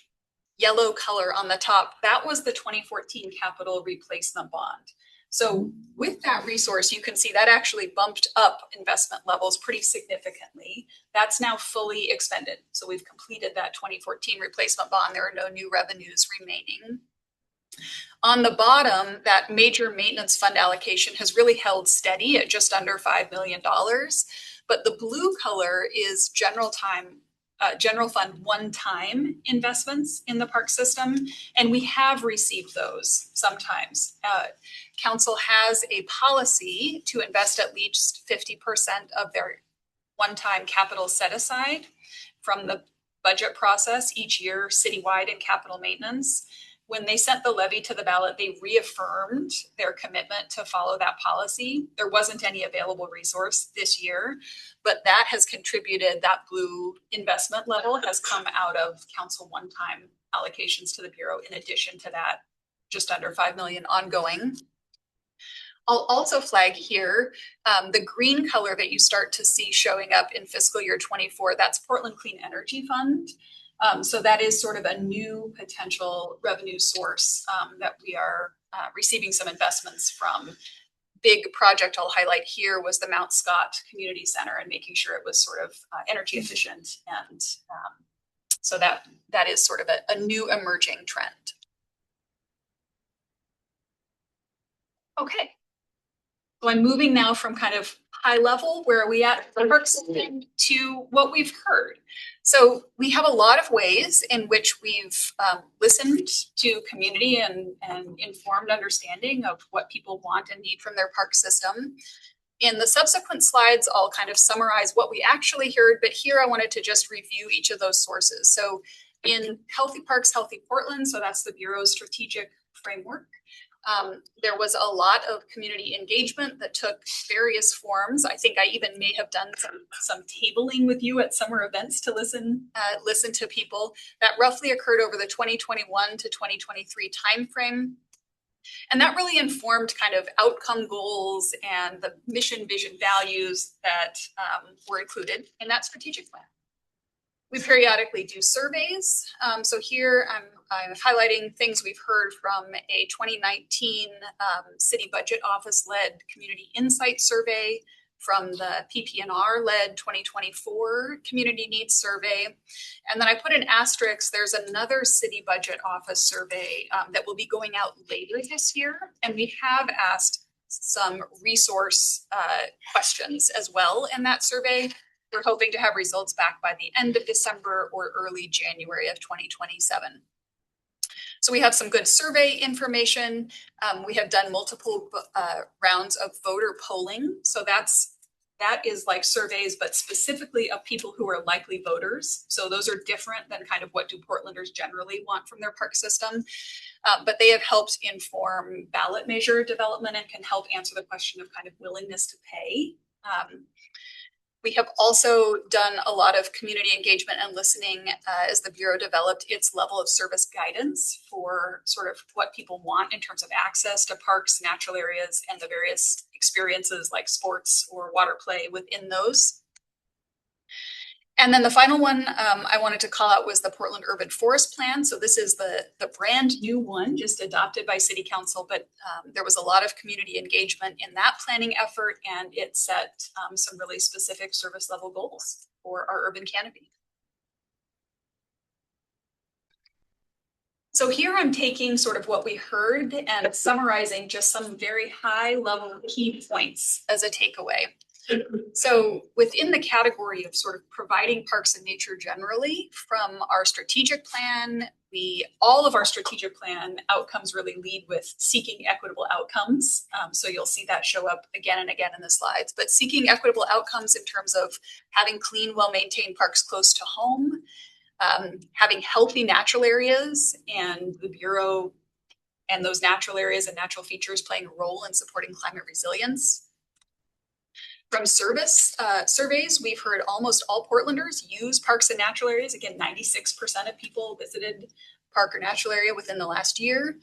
yellow color on the top, that was the 2014 capital replacement bond. So with that resource, you can see that actually bumped up investment levels pretty significantly. That's now fully expended. So we've completed that 2014 replacement bond. There are no new revenues remaining. On the bottom, that major maintenance fund allocation has really held steady at just under $5 million. But the blue color is general fund one-time investments in the park system, and we have received those sometimes. Council has a policy to invest at least 50% of their one-time capital set aside from the budget process each year citywide in capital maintenance. When they sent the levy to the ballot, they reaffirmed their commitment to follow that policy. There wasn't any available resource this year, but that has contributed, that blue investment level has come out of council one-time allocations to the Bureau in addition to that just under 5 million ongoing. I'll also flag here the green color that you start to see showing up in fiscal year 24, that's Portland Clean Energy Fund. So that is sort of a new potential revenue source that we are receiving some investments from. Big project I'll highlight here was the Mount Scott Community Center and making sure it was sort of energy efficient. And so that is sort of a new emerging trend. Okay, so I'm moving now from kind of high level, where are we at the park system, to what we've heard. So we have a lot of ways in which we've listened to community and informed understanding of what people want and need from their park system. In the subsequent slides, I'll kind of summarize what we actually heard, but here I wanted to just review each of those sources. So in Healthy Parks, Healthy Portland, so that's the Bureau's strategic framework. There was a lot of community engagement that took various forms. I think I even may have done some tabling with you at summer events to listen to people. That roughly occurred over the 2021 to 2023 timeframe. And that really informed kind of outcome goals and the mission, vision, values that were included in that strategic plan. We periodically do surveys. So here I'm highlighting things we've heard from a 2019 City Budget Office-led Community Insight Survey, from the PPNR-led 2024 Community Needs Survey. And then I put an asterisk, there's another City Budget Office survey that will be going out later this year. And we have asked some resource questions as well in that survey. We're hoping to have results back by the end of December or early January of 2027. So we have some good survey information. We have done multiple rounds of voter polling. So that is like surveys, but specifically of people who are likely voters. So those are different than kind of what do Portlanders generally want from their park system. But they have helped inform ballot measure development and can help answer the question of kind of willingness to pay. We have also done a lot of community engagement and listening as the Bureau developed its level of service guidance for sort of what people want in terms of access to parks, natural areas, and the various experiences like sports or water play within those. And then the final one I wanted to call out was the Portland Urban Forest Plan. So this is the brand new one just adopted by City Council, but there was a lot of community engagement in that planning effort, and it set some really specific service level goals for our urban canopy. So here I'm taking sort of what we heard and summarizing just some very high level key points as a takeaway. So within the category of sort of providing parks and nature generally, from our strategic plan, all of our strategic plan outcomes really lead with seeking equitable outcomes. So you'll see that show up again and again in the slides, but seeking equitable outcomes in terms of having clean, well-maintained parks close to home, having healthy natural areas, and the Bureau and those natural areas and natural features playing a role in supporting climate resilience. From surveys, we've heard almost all Portlanders use parks and natural areas. Again, 96% of people visited park or natural area within the last year.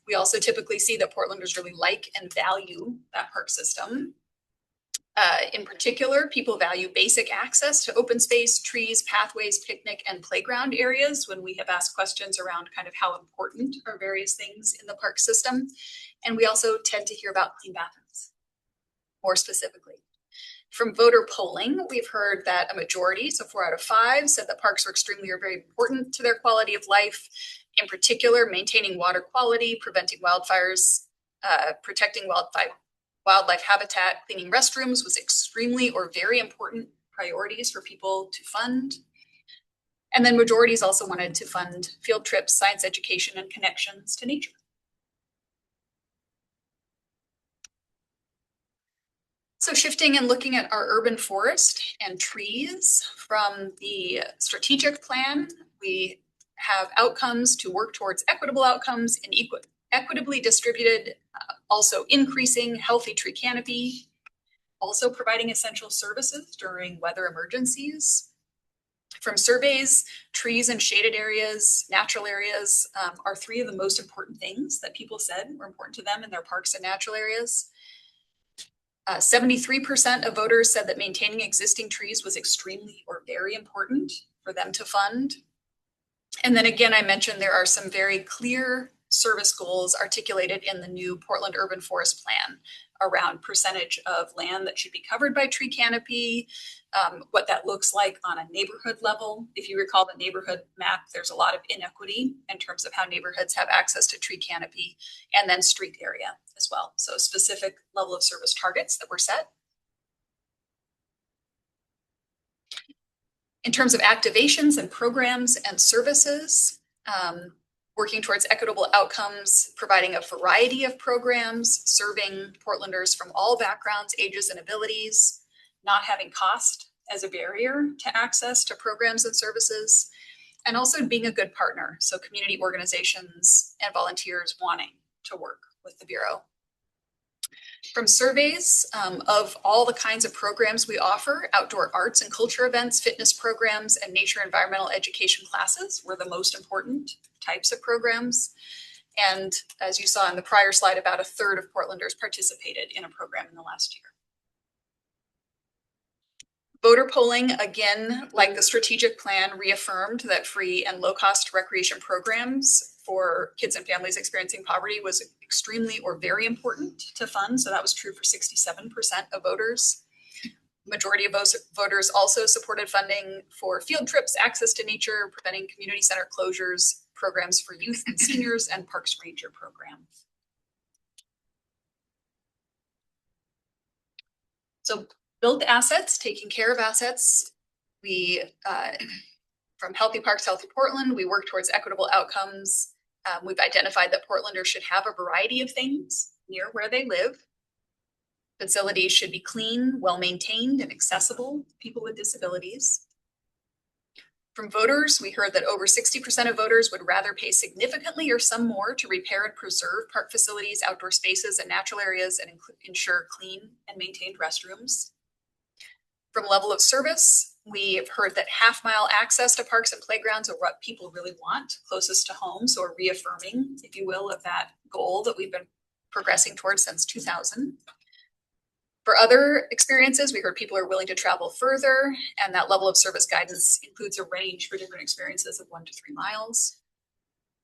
We also typically see that Portlanders really like and value that park system. In particular, people value basic access to open space, trees, pathways, picnic, and playground areas when we have asked questions around kind of how important are various things in the park system. And we also tend to hear about clean bathrooms, more specifically. From voter polling, we've heard that a majority, so 4 out of 5, said that parks are extremely or very important to their quality of life. In particular, maintaining water quality, preventing wildfires, protecting wildlife habitat, cleaning restrooms was extremely or very important priorities for people to fund. And then majorities also wanted to fund field trips, science education, and connections to nature. So shifting and looking at our urban forest and trees from the strategic plan, we have outcomes to work towards equitable outcomes and equitably distributed, also increasing healthy tree canopy, also providing essential services during weather emergencies. From surveys, trees and shaded areas, natural areas are 3 of the most important things that people said were important to them in their parks and natural areas. 73% of voters said that maintaining existing trees was extremely or very important for them to fund. And then again, I mentioned there are some very clear service goals articulated in the new Portland Urban Forest Plan around percentage of land that should be covered by tree canopy, what that looks like on a neighborhood level. If you recall the neighborhood map, there's a lot of inequity in terms of how neighborhoods have access to tree canopy, and then street area as well. So specific level of service targets that were set. In terms of activations and programs and services, working towards equitable outcomes, providing a variety of programs, serving Portlanders from all backgrounds, ages, and abilities, not having cost as a barrier to access to programs and services, and also being a good partner. So community organizations and volunteers wanting to work with the Bureau. From surveys of all the kinds of programs we offer, outdoor arts and culture events, fitness programs, and nature environmental education classes were the most important types of programs. And as you saw in the prior slide, about 1/3 of Portlanders participated in a program in the last year. Voter polling, again, like the strategic plan, reaffirmed that free and low-cost recreation programs for kids and families experiencing poverty was extremely or very important to fund. So that was true for 67% of voters. Majority of those voters also supported funding for field trips, access to nature, preventing community center closures, programs for youth and seniors, and Parks Ranger programs. So built assets, taking care of assets. We, from Healthy Parks, Healthy Portland, we work towards equitable outcomes. We've identified that Portlanders should have a variety of things near where they live. Facilities should be clean, well-maintained, and accessible to people with disabilities. From voters, we heard that over 60% of voters would rather pay significantly or some more to repair and preserve park facilities, outdoor spaces, and natural areas, and ensure clean and maintained restrooms. From level of service, we have heard that half-mile access to parks and playgrounds are what people really want, closest to home. So we're reaffirming, if you will, of that goal that we've been progressing towards since 2000. For other experiences, we heard people are willing to travel further, and that level of service guidance includes a range for different experiences of 1 to 3 miles.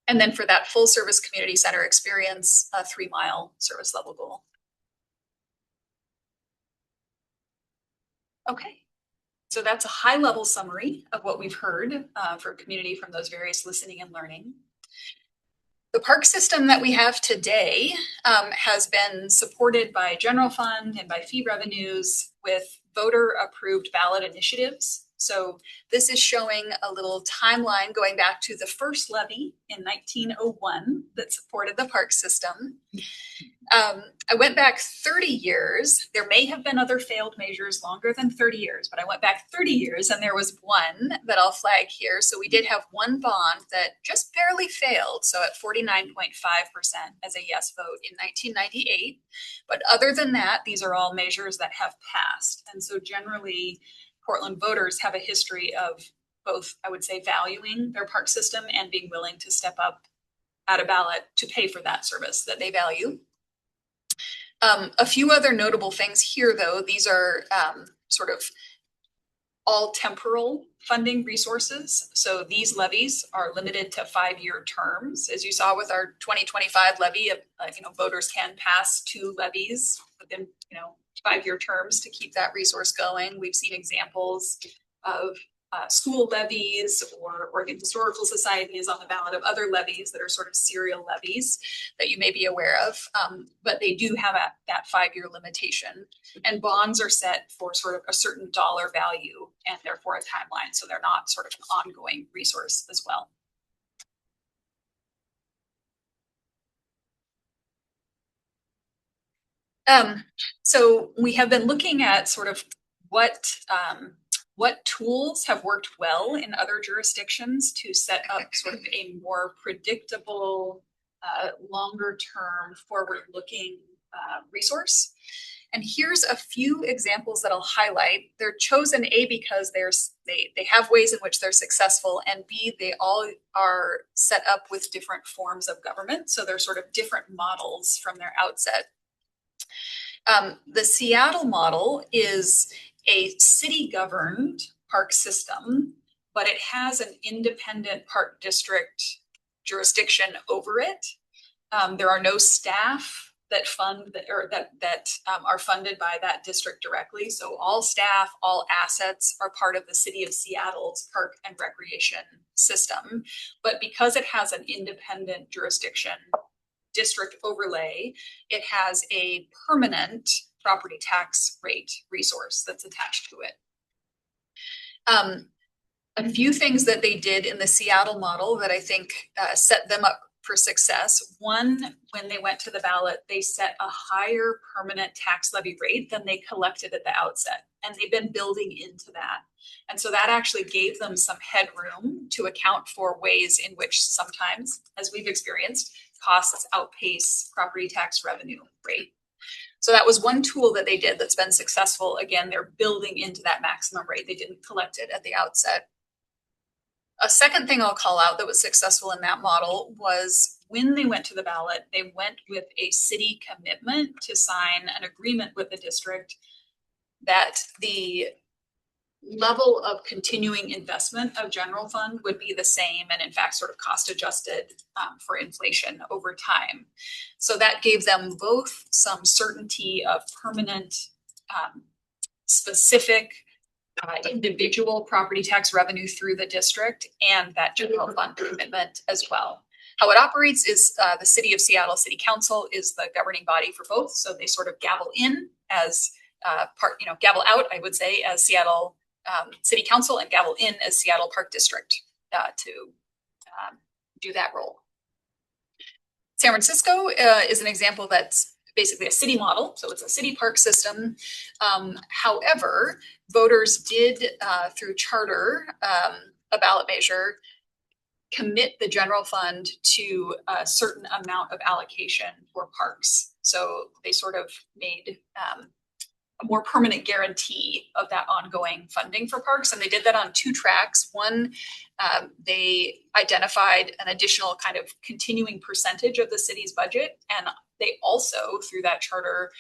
And then for that full service community center experience, a 3-mile service level goal. Okay. So that's a high level summary of what we've heard for community from those various listening and learning. The park system that we have today has been supported by general fund and by fee revenues with voter approved ballot initiatives. So this is showing a little timeline going back to the first levy in 1901 that supported the park system. I went back 30 years. There may have been other failed measures longer than 30 years, but I went back 30 years and there was one that I'll flag here. So we did have one bond that just barely failed. So at 49.5% as a yes vote in 1998. But other than that, these are all measures that have passed. And so generally, Portland voters have a history of both, I would say, valuing their park system and being willing to step up at a ballot to pay for that service that they value. A few other notable things here, though. These are sort of all temporal funding resources. So these levies are limited to 5-year terms. As you saw with our 2025 levy, voters can pass 2 levies within, 5-year terms to keep that resource going. We've seen examples of school levies or Oregon Historical Society is on the ballot of other levies that are sort of serial levies that you may be aware of. But they do have that 5-year limitation, and bonds are set for sort of a certain dollar value and therefore a timeline. So they're not sort of an ongoing resource as well. So we have been looking at sort of what tools have worked well in other jurisdictions to set up sort of a more predictable, longer term, forward-looking resource. And here's a few examples that I'll highlight. They're chosen A because they have ways in which they're successful, and B, they all are set up with different forms of government. So they're sort of different models from their outset. The Seattle model is a city-governed park system, but it has an independent park district jurisdiction over it. There are no staff that fund that are funded by that district directly. So all staff, all assets are part of the City of Seattle's park and recreation system. But because it has an independent jurisdiction district overlay, it has a permanent property tax rate resource that's attached to it. A few things that they did in the Seattle model that I think set them up for success. One, when they went to the ballot, they set a higher permanent tax levy rate than they collected at the outset. And they've been building into that. And so that actually gave them some headroom to account for ways in which sometimes, as we've experienced, costs outpace property tax revenue rate. So that was one tool that they did that's been successful. Again, they're building into that maximum rate. They didn't collect it at the outset. A second thing I'll call out that was successful in that model was when they went to the ballot, they went with a city commitment to sign an agreement with the district that the level of continuing investment of general fund would be the same, and in fact sort of cost adjusted for inflation over time. So that gave them both some certainty of permanent specific individual property tax revenue through the district and that general fund commitment as well. How it operates is the City of Seattle City Council is the governing body for both. So they sort of gavel in as gavel out, I would say, as Seattle City Council, and gavel in as Seattle Park District to do that role. San Francisco is an example that's basically a city model. So it's a city park system. However, voters did, through charter, a ballot measure, commit the general fund to a certain amount of allocation for parks. So they sort of made a more permanent guarantee of that ongoing funding for parks. And they did that on 2 tracks. One, they identified an additional kind of continuing percentage of the city's budget. And they also, through that charter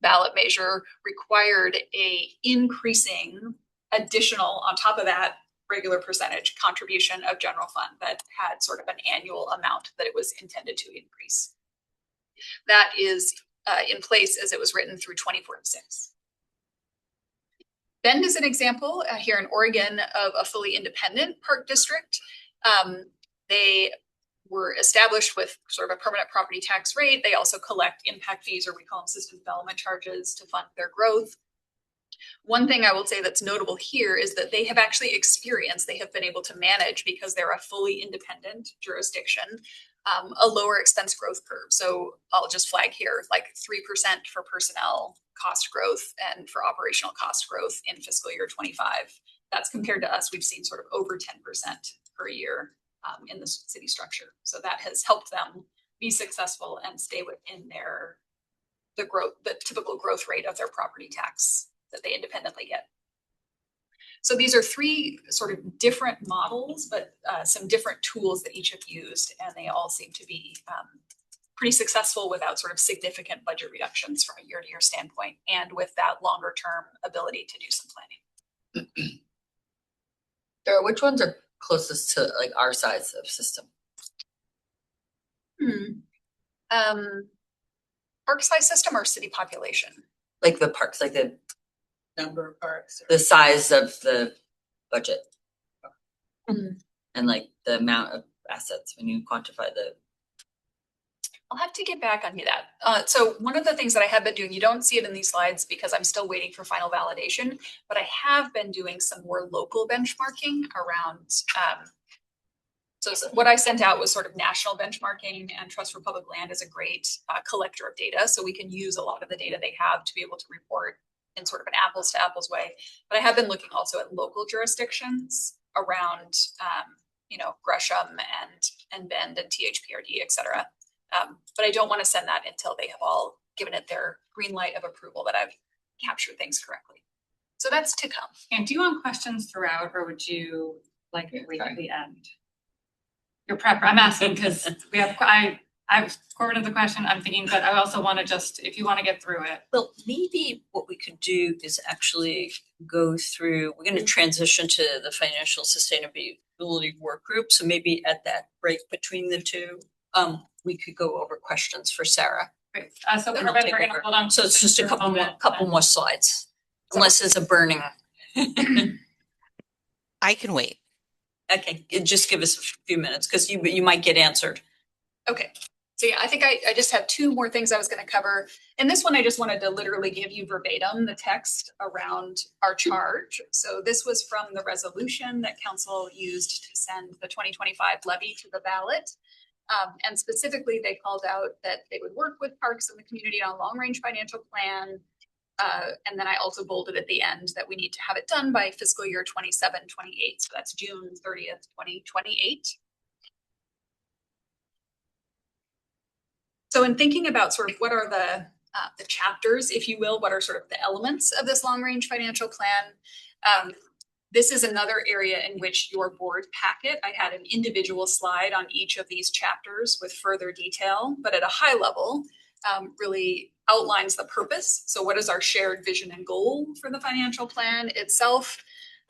ballot measure, required a increasing additional, on top of that regular percentage contribution of general fund that had sort of an annual amount that it was intended to increase. That is in place as it was written through 2046. Bend is an example here in Oregon of a fully independent park district. They were established with sort of a permanent property tax rate. They also collect impact fees, or we call them system development charges, to fund their growth. One thing I will say that's notable here is that they have actually experienced, they have been able to manage, because they're a fully independent jurisdiction, a lower expense growth curve. So I'll just flag here, like 3% for personnel cost growth and for operational cost growth in fiscal year 25. That's compared to us, we've seen sort of over 10% per year in the city structure. So that has helped them be successful and stay within the typical growth rate of their property tax that they independently get. So these are 3 sort of different models, but some different tools that each have used, and they all seem to be pretty successful without sort of significant budget reductions from a year-to-year standpoint, and with that longer-term ability to do some planning. Sarah, which ones are closest to like our size of system? Park size system or city population? Like the parks, like the Number of parks. the size of the budget Mm. and like the amount of assets when you quantify the. I'll have to get back on you that. So one of the things that I have been doing, you don't see it in these slides because I'm still waiting for final validation, but I have been doing some more local benchmarking around. So what I sent out was sort of national benchmarking, and Trust for Public Land is a great collector of data. So we can use a lot of the data they have to be able to report in sort of an apples to apples way. But I have been looking also at local jurisdictions around, Gresham and Bend and THPRD, et cetera. But I don't want to send that until they have all given it their green light of approval that I've captured things correctly. So that's to come. And do you want questions throughout, or would you like to wait at the end? Your prep, I'm asking because I've forwarded the question, I'm thinking, but I also want to just, if you want to get through it. Well, maybe what we could do is actually go through, we're going to transition to the financial sustainability work group. So maybe at that break between the two, we could go over questions for Sarah. Great. So And I'll we're take going to over. hold on. So it's just a for couple moment. more slides, unless there's a burning. I can wait. Okay, just give us a few minutes because you might get answered. Okay. So yeah, I think I just have two more things I was going to cover. And this one, I just wanted to literally give you verbatim the text around our charge. So this was from the resolution that council used to send the 2025 levy to the ballot. And specifically, they called out that they would work with parks and the community on a long-range financial plan. And then I also bolded at the end that we need to have it done by fiscal year 27-28. So that's June 30th, 2028. So in thinking about sort of what are the chapters, if you will, what are sort of the elements of this long-range financial plan, this is another area in which your board packet, I had an individual slide on each of these chapters with further detail, but at a high level, really outlines the purpose. So what is our shared vision and goal for the financial plan itself?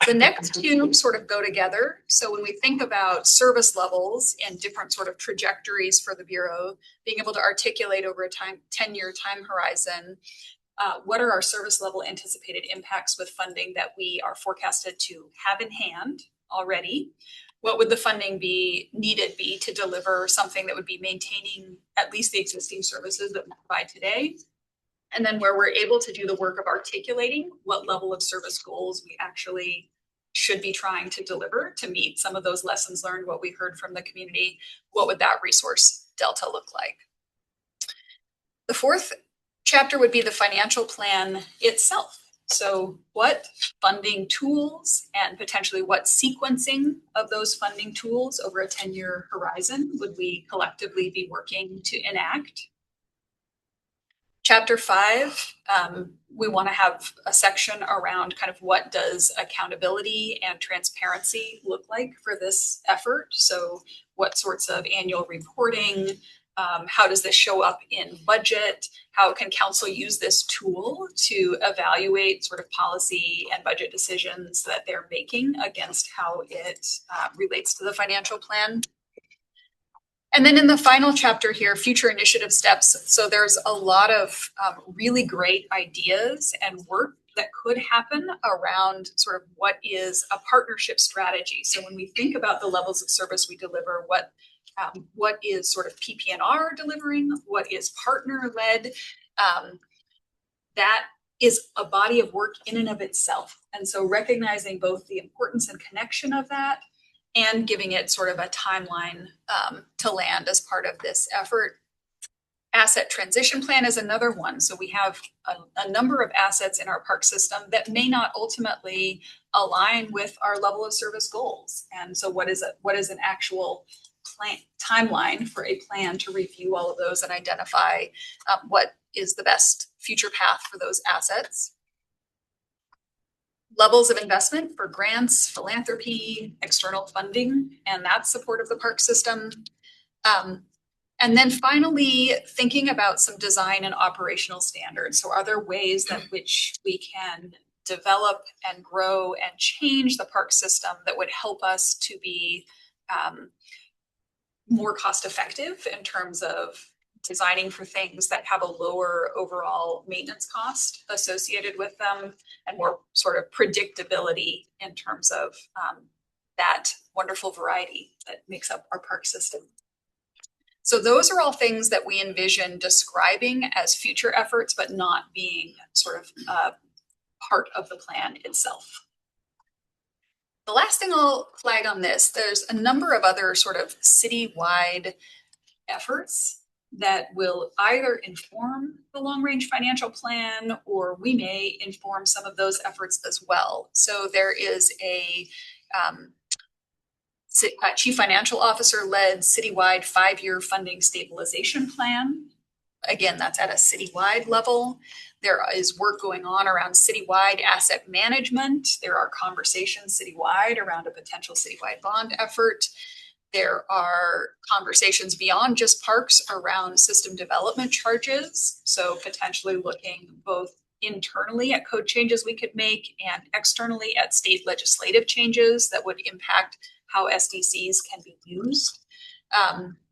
The next two sort of go together. So when we think about service levels and different sort of trajectories for the Bureau, being able to articulate over a 10-year time horizon, what are our service level anticipated impacts with funding that we are forecasted to have in hand already? What would the funding be to deliver something that would be maintaining at least the existing services that we provide today? And then where we're able to do the work of articulating what level of service goals we actually should be trying to deliver to meet some of those lessons learned, what we heard from the community, what would that resource delta look like? The fourth chapter would be the financial plan itself. So what funding tools and potentially what sequencing of those funding tools over a 10-year horizon would we collectively be working to enact? Chapter 5, we want to have a section around kind of what does accountability and transparency look like for this effort? So what sorts of annual reporting? How does this show up in budget? How can council use this tool to evaluate sort of policy and budget decisions that they're making against how it relates to the financial plan? And then in the final chapter here, future initiative steps. So there's a lot of really great ideas and work that could happen around sort of what is a partnership strategy. So when we think about the levels of service we deliver, what is sort of PPNR delivering, what is partner-led, that is a body of work in and of itself. And so recognizing both the importance and connection of that and giving it sort of a timeline to land as part of this effort. Asset transition plan is another one. So we have a number of assets in our park system that may not ultimately align with our level of service goals. And so what is an actual plan timeline for a plan to review all of those and identify what is the best future path for those assets? Levels of investment for grants, philanthropy, external funding, and that support of the park system. And then finally, thinking about some design and operational standards. So are there ways that which we can develop and grow and change the park system that would help us to be more cost effective in terms of designing for things that have a lower overall maintenance cost associated with them and more sort of predictability in terms of that wonderful variety that makes up our park system. So those are all things that we envision describing as future efforts, but not being sort of part of the plan itself. The last thing I'll flag on this, there's a number of other sort of citywide efforts that will either inform the long-range financial plan, or we may inform some of those efforts as well. So there is a Chief Financial Officer led citywide 5-year funding stabilization plan. Again, that's at a citywide level. There is work going on around citywide asset management. There are conversations citywide around a potential citywide bond effort. There are conversations beyond just parks around system development charges. So potentially looking both internally at code changes we could make and externally at state legislative changes that would impact how SDCs can be used.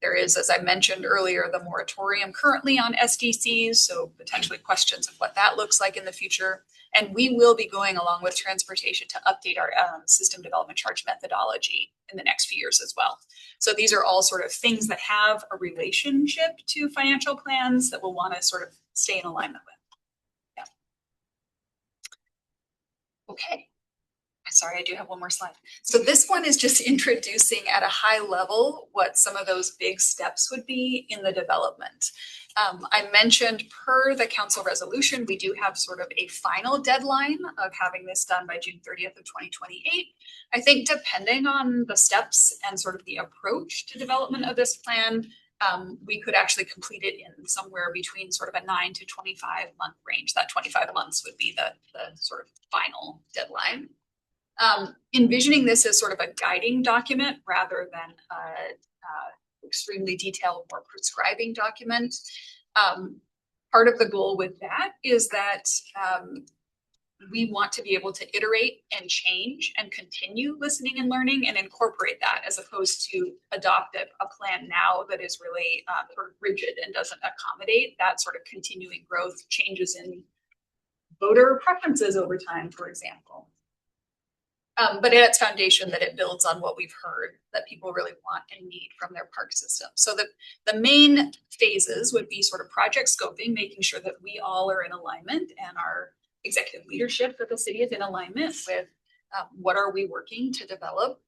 There is, as I mentioned earlier, the moratorium currently on SDCs, so potentially questions of what that looks like in the future. And we will be going along with transportation to update our system development charge methodology in the next few years as well. So these are all sort of things that have a relationship to financial plans that we'll want to sort of stay in alignment with. Yeah. Okay. Sorry, I do have one more slide. So this one is just introducing at a high level what some of those big steps would be in the development. I mentioned per the council resolution, we do have sort of a final deadline of having this done by June 30th of 2028. I think depending on the steps and sort of the approach to development of this plan, we could actually complete it in somewhere between sort of a 9 to 25 month range. That 25 months would be the sort of final deadline. Envisioning this as sort of a guiding document rather than extremely detailed or prescribing document. Part of the goal with that is that we want to be able to iterate and change and continue listening and learning and incorporate that, as opposed to adopt a plan now that is really sort of rigid and doesn't accommodate that sort of continuing growth, changes in voter preferences over time, for example. But at its foundation, that it builds on what we've heard that people really want and need from their park system. So the main phases would be sort of project scoping, making sure that we all are in alignment and our executive leadership of the city is in alignment with what are we working to develop.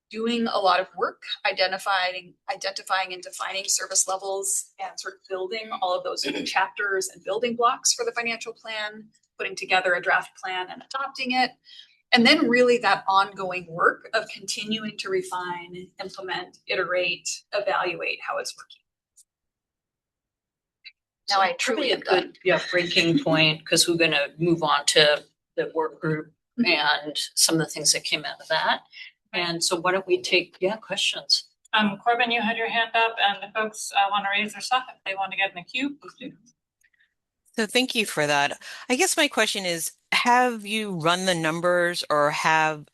Doing a lot of work, identifying and defining service levels and sort of building all of those chapters and building blocks for the financial plan, putting together a draft plan and adopting it. And then really that ongoing work of continuing to refine, implement, iterate, evaluate how it's working. Now I truly am done. Breaking point, because we're going to move on to the work group and some of the things that came out of that. And so why don't we take, questions? Corbin, you had your hand up, and the folks want to raise their stuff if they want to get in the queue, please do. So thank you for that. I guess my question is, have you run the numbers or have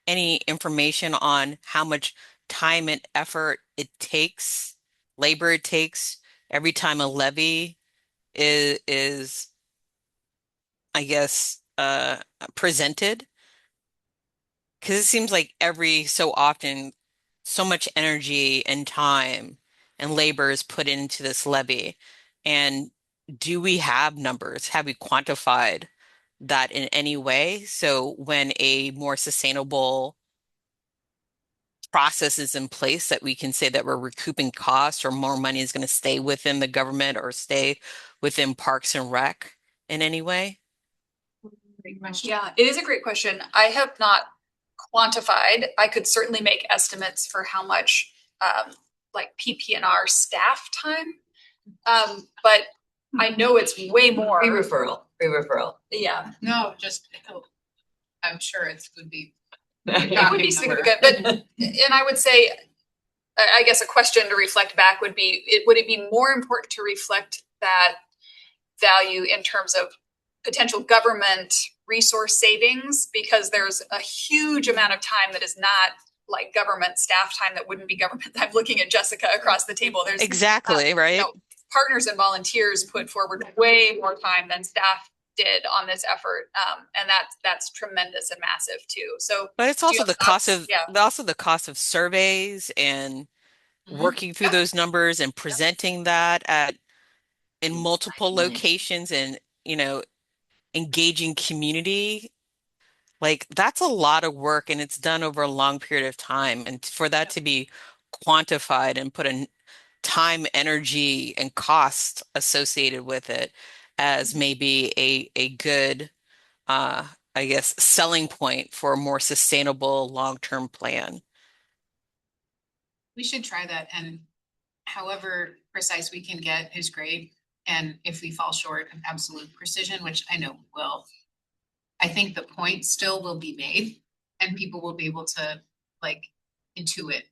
any information on how much time and effort it takes, labor it takes every time a levy is I guess, presented? Because it seems like every so often, so much energy and time and labor is put into this levy. And do we have numbers? Have we quantified that in any way? So when a more sustainable process is in place, that we can say that we're recouping costs or more money is going to stay within the government or stay within Parks and Rec in any way? Yeah, it is a great question. I have not quantified. I could certainly make estimates for how much like PP&R staff time, but I know it's way more. Pre-referral. Yeah. No, just, I'm sure it would be. It would be significant, but, and I would say I guess a question to reflect back would be, would it be more important to reflect that value in terms of potential government resource savings? Because there's a huge amount of time that is not like government staff time that wouldn't be government. I'm looking at Jessica across the table. There's Exactly, right? you know, partners and volunteers put forward way more time than staff did on this effort. And that's tremendous and massive too. So But it's do you also have the cost thoughts? of Yeah. also the cost of surveys and working through Yeah. those numbers and presenting that in multiple locations and, you know, engaging community. Like that's a lot of work and it's done over a long period of time. And for that to be quantified and put in time, energy, and cost associated with it as maybe a good I guess selling point for a more sustainable long-term plan. We should try that, and however precise we can get is great. And if we fall short of absolute precision, which I know we will, I think the point still will be made and people will be able to like intuit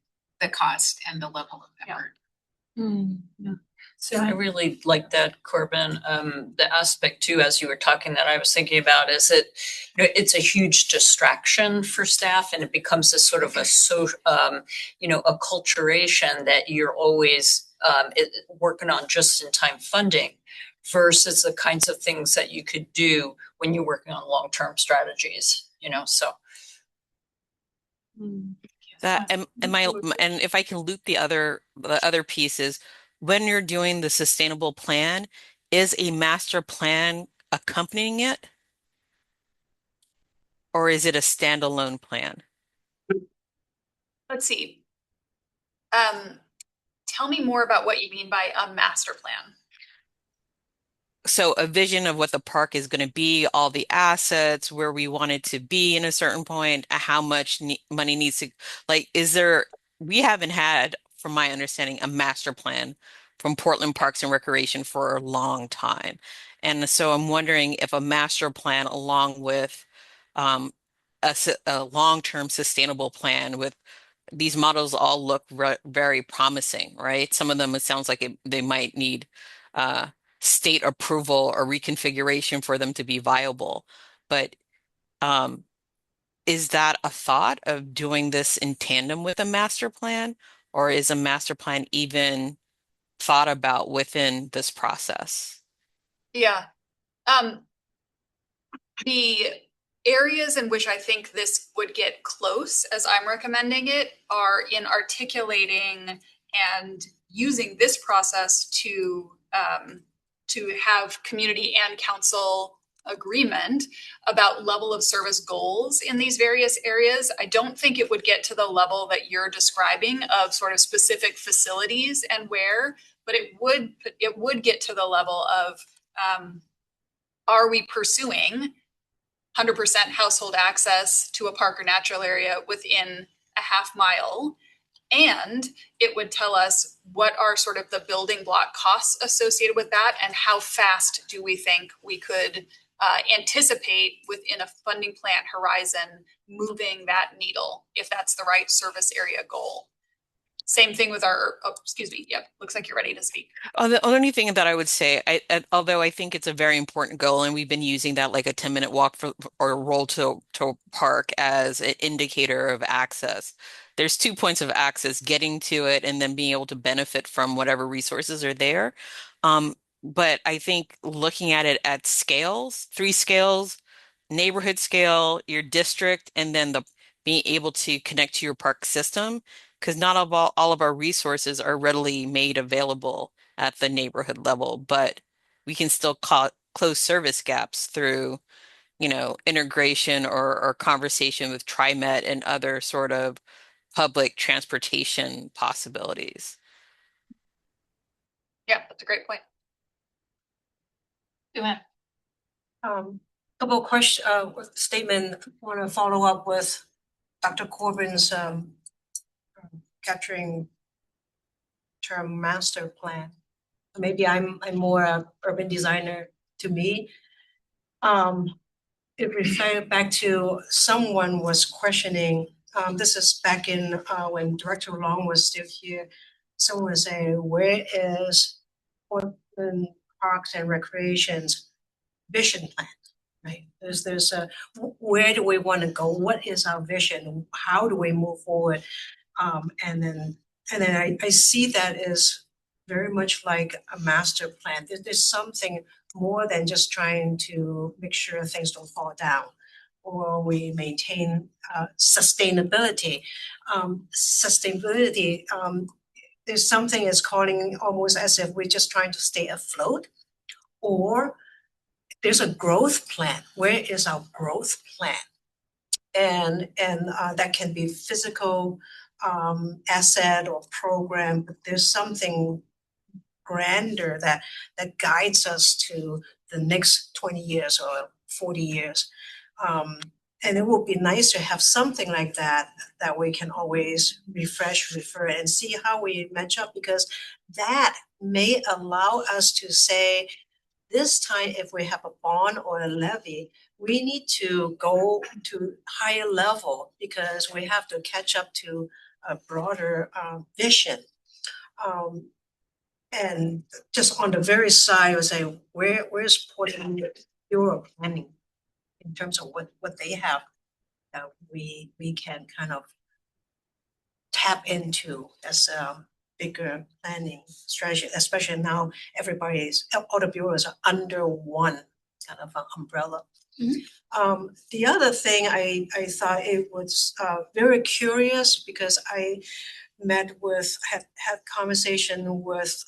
the cost and the level of effort. So I really like that, Corbin. The aspect too, as you were talking, that I was thinking about is that, you know, it's a huge distraction for staff, and it becomes a sort of a you know, acculturation that you're always working on just-in-time funding versus the kinds of things that you could do when you're working on long-term strategies. You know, so. That and if I can loop the other pieces, when you're doing the sustainable plan, is a master plan accompanying it? Or is it a standalone plan? Let's see. Tell me more about what you mean by a master plan. So a vision of what the park is going to be, all the assets, where we want it to be in a certain point, how much money needs to, like, we haven't had, from my understanding, a master plan from Portland Parks and Recreation for a long time. And so I'm wondering if a master plan along with a long-term sustainable plan with these models all look very promising, right? Some of them, it sounds like they might need state approval or reconfiguration for them to be viable. But is that a thought of doing this in tandem with a master plan, or is a master plan even thought about within this process? Yeah. The areas in which I think this would get close, as I'm recommending it, are in articulating and using this process to have community and council agreement about level of service goals in these various areas. I don't think it would get to the level that you're describing of sort of specific facilities and where, but it would get to the level of, are we pursuing 100% household access to a park or natural area within a half mile? And it would tell us what are sort of the building block costs associated with that, and how fast do we think we could anticipate within a funding plan horizon moving that needle, if that's the right service area goal. Same thing with our, excuse me, yep, looks like you're ready to speak. The only thing that I would say, although I think it's a very important goal, and we've been using that like a 10-minute walk or roll to a park as an indicator of access. There's 2 points of access: getting to it and then being able to benefit from whatever resources are there. But I think looking at it at scales, 3 scales, neighborhood scale, your district, and then being able to connect to your park system, because not all of our resources are readily made available at the neighborhood level, but we can still close service gaps through, you know, integration or conversation with TriMet and other sort of public transportation possibilities. Yeah, that's a great point. Couple of questions, statement, want to follow up with Dr. Corbin's capturing term master plan. Maybe I'm more a urban designer. To me, it referred back to someone was questioning this is back in, when Director Long was still here. Someone was saying, where is Portland Parks and Recreation's vision plan? Right, there's a, where do we want to go? What is our vision? How do we move forward? And then I see that as very much like a master plan. There's something more than just trying to make sure things don't fall down, or we maintain sustainability. There's something is calling almost as if we're just trying to stay afloat, or there's a growth plan. Where is our growth plan? And that can be physical asset or program, but there's something grander that guides us to the next 20 years or 40 years. And it would be nice to have something like that we can always refresh, refer, and see how we match up, because that may allow us to say, this time, if we have a bond or a levy, we need to go to higher level because we have to catch up to a broader vision. And just on the very side, I would say, where's Portland Bureau planning in terms of what they have that we can kind of tap into as a bigger planning strategy, especially now all the bureaus are under one kind of umbrella. The other thing I thought it was very curious, because I had conversation with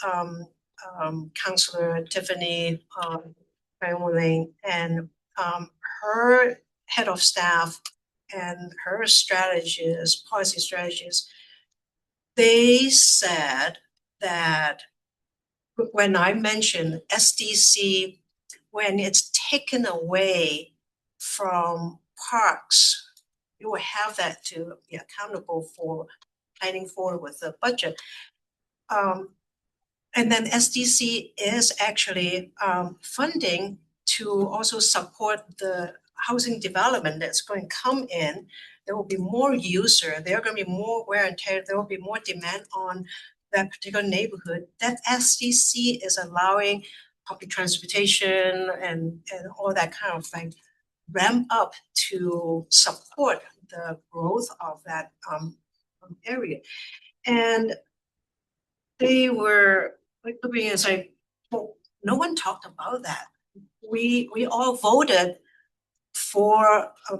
Councillor Tiffany Lane, and her head of staff and her policy strategists. They said that when I mentioned SDC, when it's taken away from parks, you will have that to be accountable for planning forward with the budget. And then SDC is actually funding to also support the housing development that's going to come in. There will be more user, there are going to be more wear and tear, there will be more demand on that particular neighborhood. That SDC is allowing public transportation and all that kind of thing ramp up to support the growth of that area. And they were looking and saying, well, no one talked about that. We all voted for a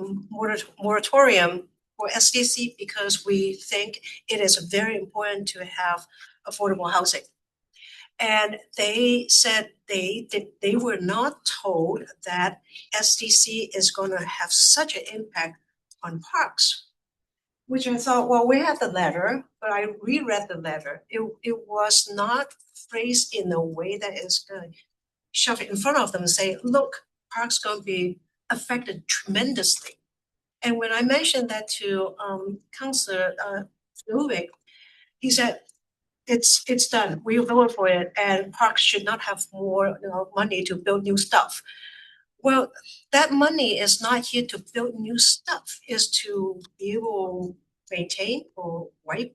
moratorium for SDC because we think it is very important to have affordable housing. And they said they were not told that SDC is going to have such an impact on parks, which I thought, well, we had the letter, but I reread the letter. It was not phrased in a way that is going to shove it in front of them and say, look, parks going to be affected tremendously. And when I mentioned that to Councillor Ludwig, he said, it's done. We voted for it, and parks should not have more money to build new stuff. Well, that money is not here to build new stuff. Is to be able to maintain or wipe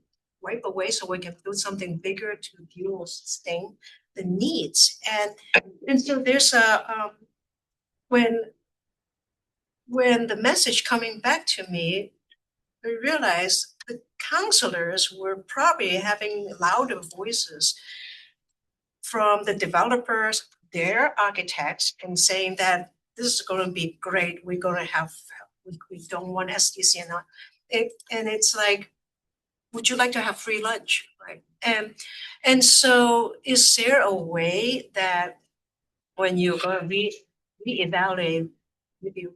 away so we can build something bigger to deal with sustain the needs. And so there's a when the message coming back to me, I realized the councillors were probably having louder voices from the developers, their architects, and saying that this is going to be great. We're going to have, we don't want SDC and not. And it's like, would you like to have free lunch, right? And so is there a way that when you're going to reevaluate, maybe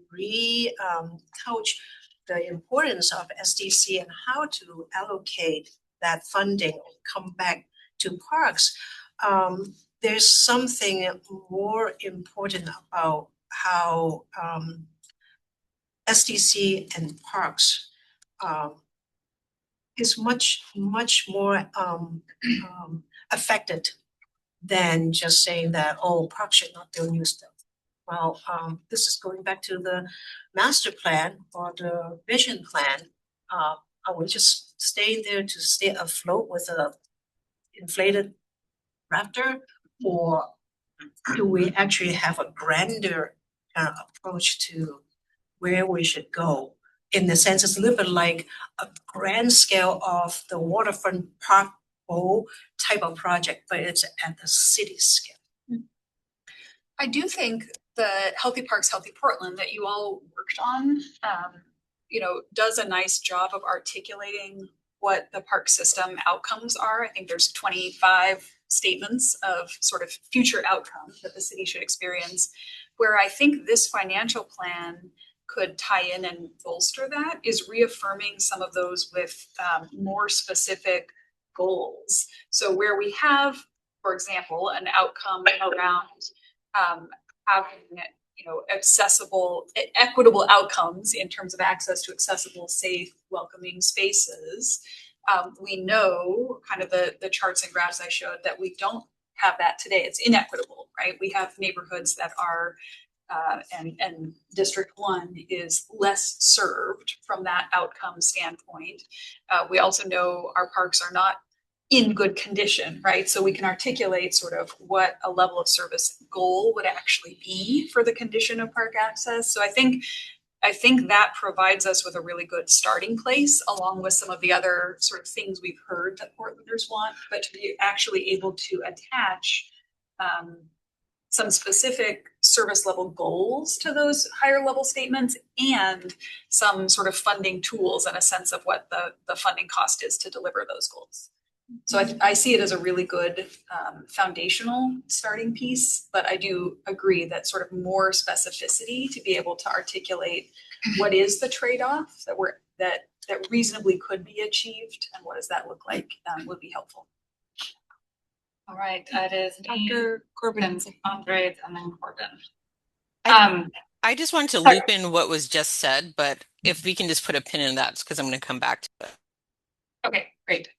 coach the importance of SDC and how to allocate that funding or come back to parks, there's something more important about how SDC and parks is much more affected than just saying that, oh, parks should not do new stuff. Well, this is going back to the master plan or the vision plan. are we just staying there to stay afloat with a inflated rafter, or do we actually have a grander kind of approach to where we should go? In the sense, it's a little bit like a grand scale of the waterfront park bowl type of project, but it's at the city scale. I do think the Healthy Parks, Healthy Portland that you all worked on, does a nice job of articulating what the park system outcomes are. I think there's 25 statements of sort of future outcomes that the city should experience, where I think this financial plan could tie in and bolster that is reaffirming some of those with more specific goals. So where we have, for example, an outcome around having accessible, equitable outcomes in terms of access to accessible, safe, welcoming spaces. We know kind of the charts and graphs I showed that we don't have that today. It's inequitable, right? We have neighborhoods that are and District 1 is less served from that outcome standpoint. We also know our parks are not in good condition, right? So we can articulate sort of what a level of service goal would actually be for the condition of park access. So I think that provides us with a really good starting place, along with some of the other sort of things we've heard that Portlanders want, but to be actually able to attach some specific service level goals to those higher level statements and some sort of funding tools and a sense of what the funding cost is to deliver those goals. So I see it as a really good foundational starting piece, but I do agree that sort of more specificity to be able to articulate what is the trade-off that reasonably could be achieved and what does that look like would be helpful. All right, it is Dr. Corbin. Andre, and then Corbin. I just wanted to loop in what was just said, but if we can just put a pin in that, because I'm going to come back to it. Okay, great.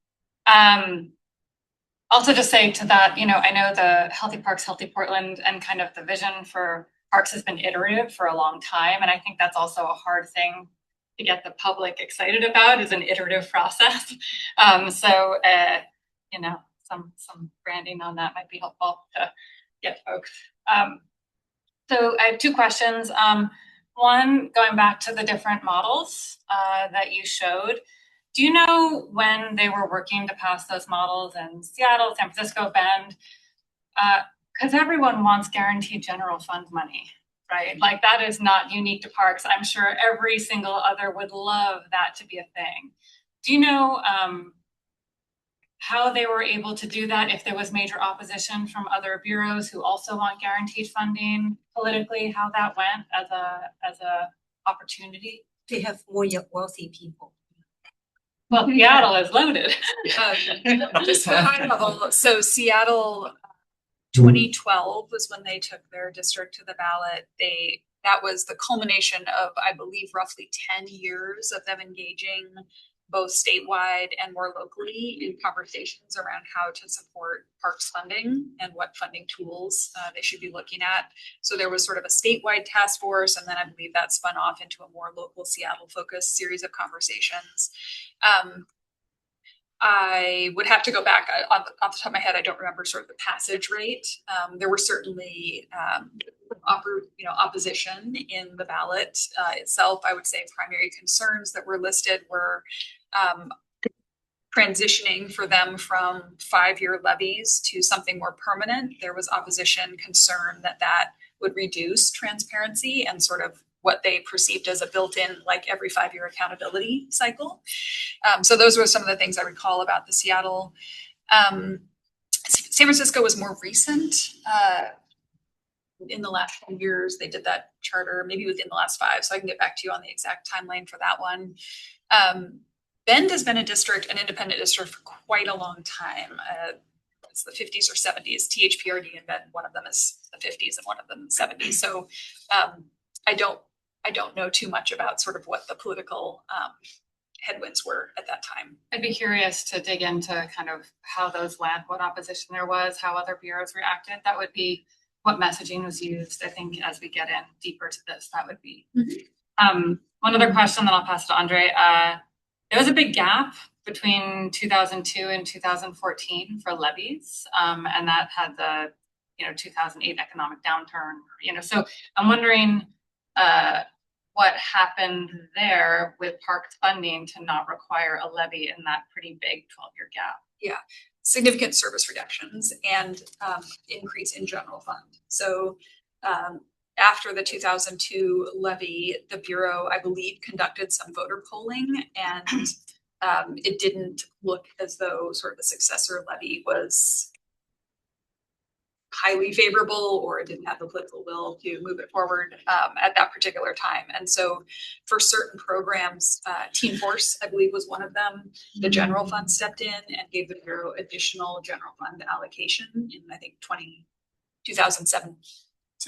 Also just saying to that, I know the Healthy Parks, Healthy Portland and kind of the vision for parks has been iterative for a long time. And I think that's also a hard thing to get the public excited about, is an iterative process. Some branding on that might be helpful to get folks. So I have two questions. One, going back to the different models that you showed, do you know when they were working to pass those models in Seattle, San Francisco, Bend? Because everyone wants guaranteed general fund money, right? Like that is not unique to parks. I'm sure every single other would love that to be a thing. Do you know how they were able to do that if there was major opposition from other bureaus who also want guaranteed funding politically, how that went as a opportunity? They have more wealthy people. Well, Seattle is loaded. Just for high level, so Seattle 2012 was when they took their district to the ballot. That was the culmination of, I believe, roughly 10 years of them engaging both statewide and more locally in conversations around how to support parks funding and what funding tools they should be looking at. So there was sort of a statewide task force, and then I believe that spun off into a more local Seattle-focused series of conversations. I would have to go back off the top of my head. I don't remember sort of the passage rate. There were certainly opposition in the ballot itself. I would say primary concerns that were listed were transitioning for them from 5-year levies to something more permanent. There was opposition concern that would reduce transparency and sort of what they perceived as a built-in, like every 5-year accountability cycle. So those were some of the things I recall about the Seattle. San Francisco was more recent. In the last 10 years, they did that charter, maybe within the last 5. So I can get back to you on the exact timeline for that one. Bend has been an independent district for quite a long time. It's the 50s or 70s. THPRD and Bend, one of them is the 50s and one of them the 70s. So I don't know too much about sort of what the political headwinds were at that time. I'd be curious to dig into kind of how those went, what opposition there was, how other bureaus reacted. That would be what messaging was used. I think as we get in deeper to this, that would be. One other question, then I'll pass to Andre. there was a big gap between 2002 and 2014 for levies. And that had the, 2008 economic downturn, so I'm wondering, what happened there with parks funding to not require a levy in that pretty big 12-year gap? Yeah, significant service reductions and increase in general fund. So after the 2002 levy, the Bureau, I believe, conducted some voter polling, and it didn't look as though sort of the successor levy was highly favorable, or it didn't have the political will to move it forward at that particular time. And so for certain programs, Teen Force, I believe, was one of them. The general fund stepped in and gave the Bureau additional general fund allocation in, I think, 2007,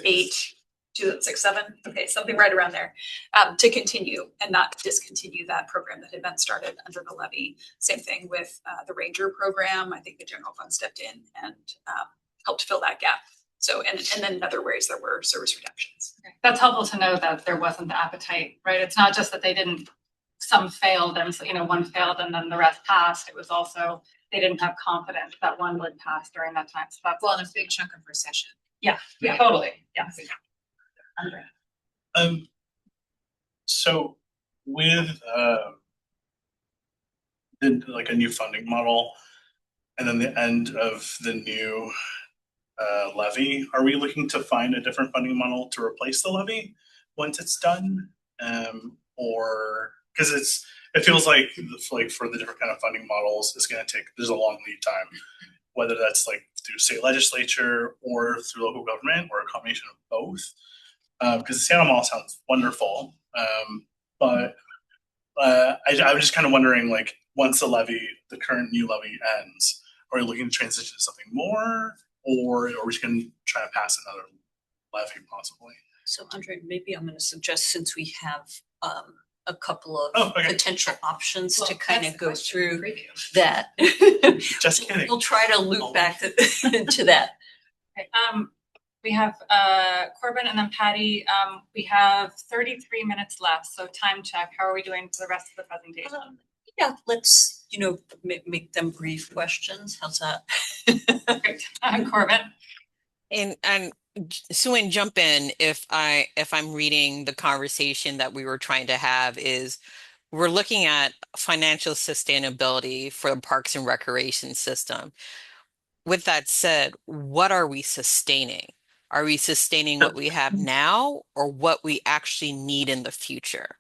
8, 2006, 7, okay, something right around there, to continue and not discontinue that program that had been started under the levy. Same thing with the Ranger program. I think the general fund stepped in and helped fill that gap. So, and then in other ways, there were service reductions. Okay. That's helpful to know that there wasn't the appetite, right? It's not just that they didn't, some failed and, one failed and then the rest passed. It was also, they didn't have confidence that one would pass during that time. So that's Well, and a big chunk of recession. Yeah, totally. Yeah. So with like a new funding model and then the end of the new levy, are we looking to find a different funding model to replace the levy once it's done? Or because it feels like for the different kind of funding models, it's going to take, there's a long lead time, whether that's like through state legislature or through local government or a combination of both. Because the Seattle model sounds wonderful, but I was just kind of wondering, like, once the current new levy ends, are we looking to transition to something more, or are we just going to try to pass another levy possibly? So Andre, maybe I'm going to suggest, since we have a couple of potential options to kind of go through that. Just kidding. We'll try to loop back to that. Okay. We have Corbin and then Patty. We have 33 minutes left, so time check. How are we doing for the rest of the presentation? Yeah, let's make them brief questions. How's that? Great. Corbin. And Sue-Ann, jump in if I'm reading the conversation that we were trying to have. Is we're looking at financial sustainability for the Parks and Recreation system. With that said, what are we sustaining? Are we sustaining what we have now or what we actually need in the future?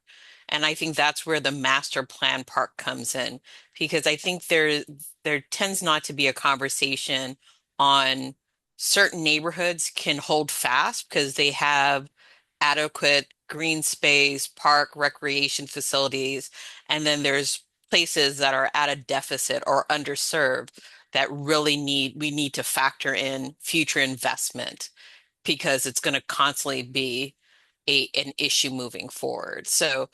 And I think that's where the master plan part comes in, because I think there tends not to be a conversation on certain neighborhoods can hold fast because they have adequate green space, park, recreation facilities, and then there's places that are at a deficit or underserved that really we need to factor in future investment, because it's going to constantly be an issue moving forward. So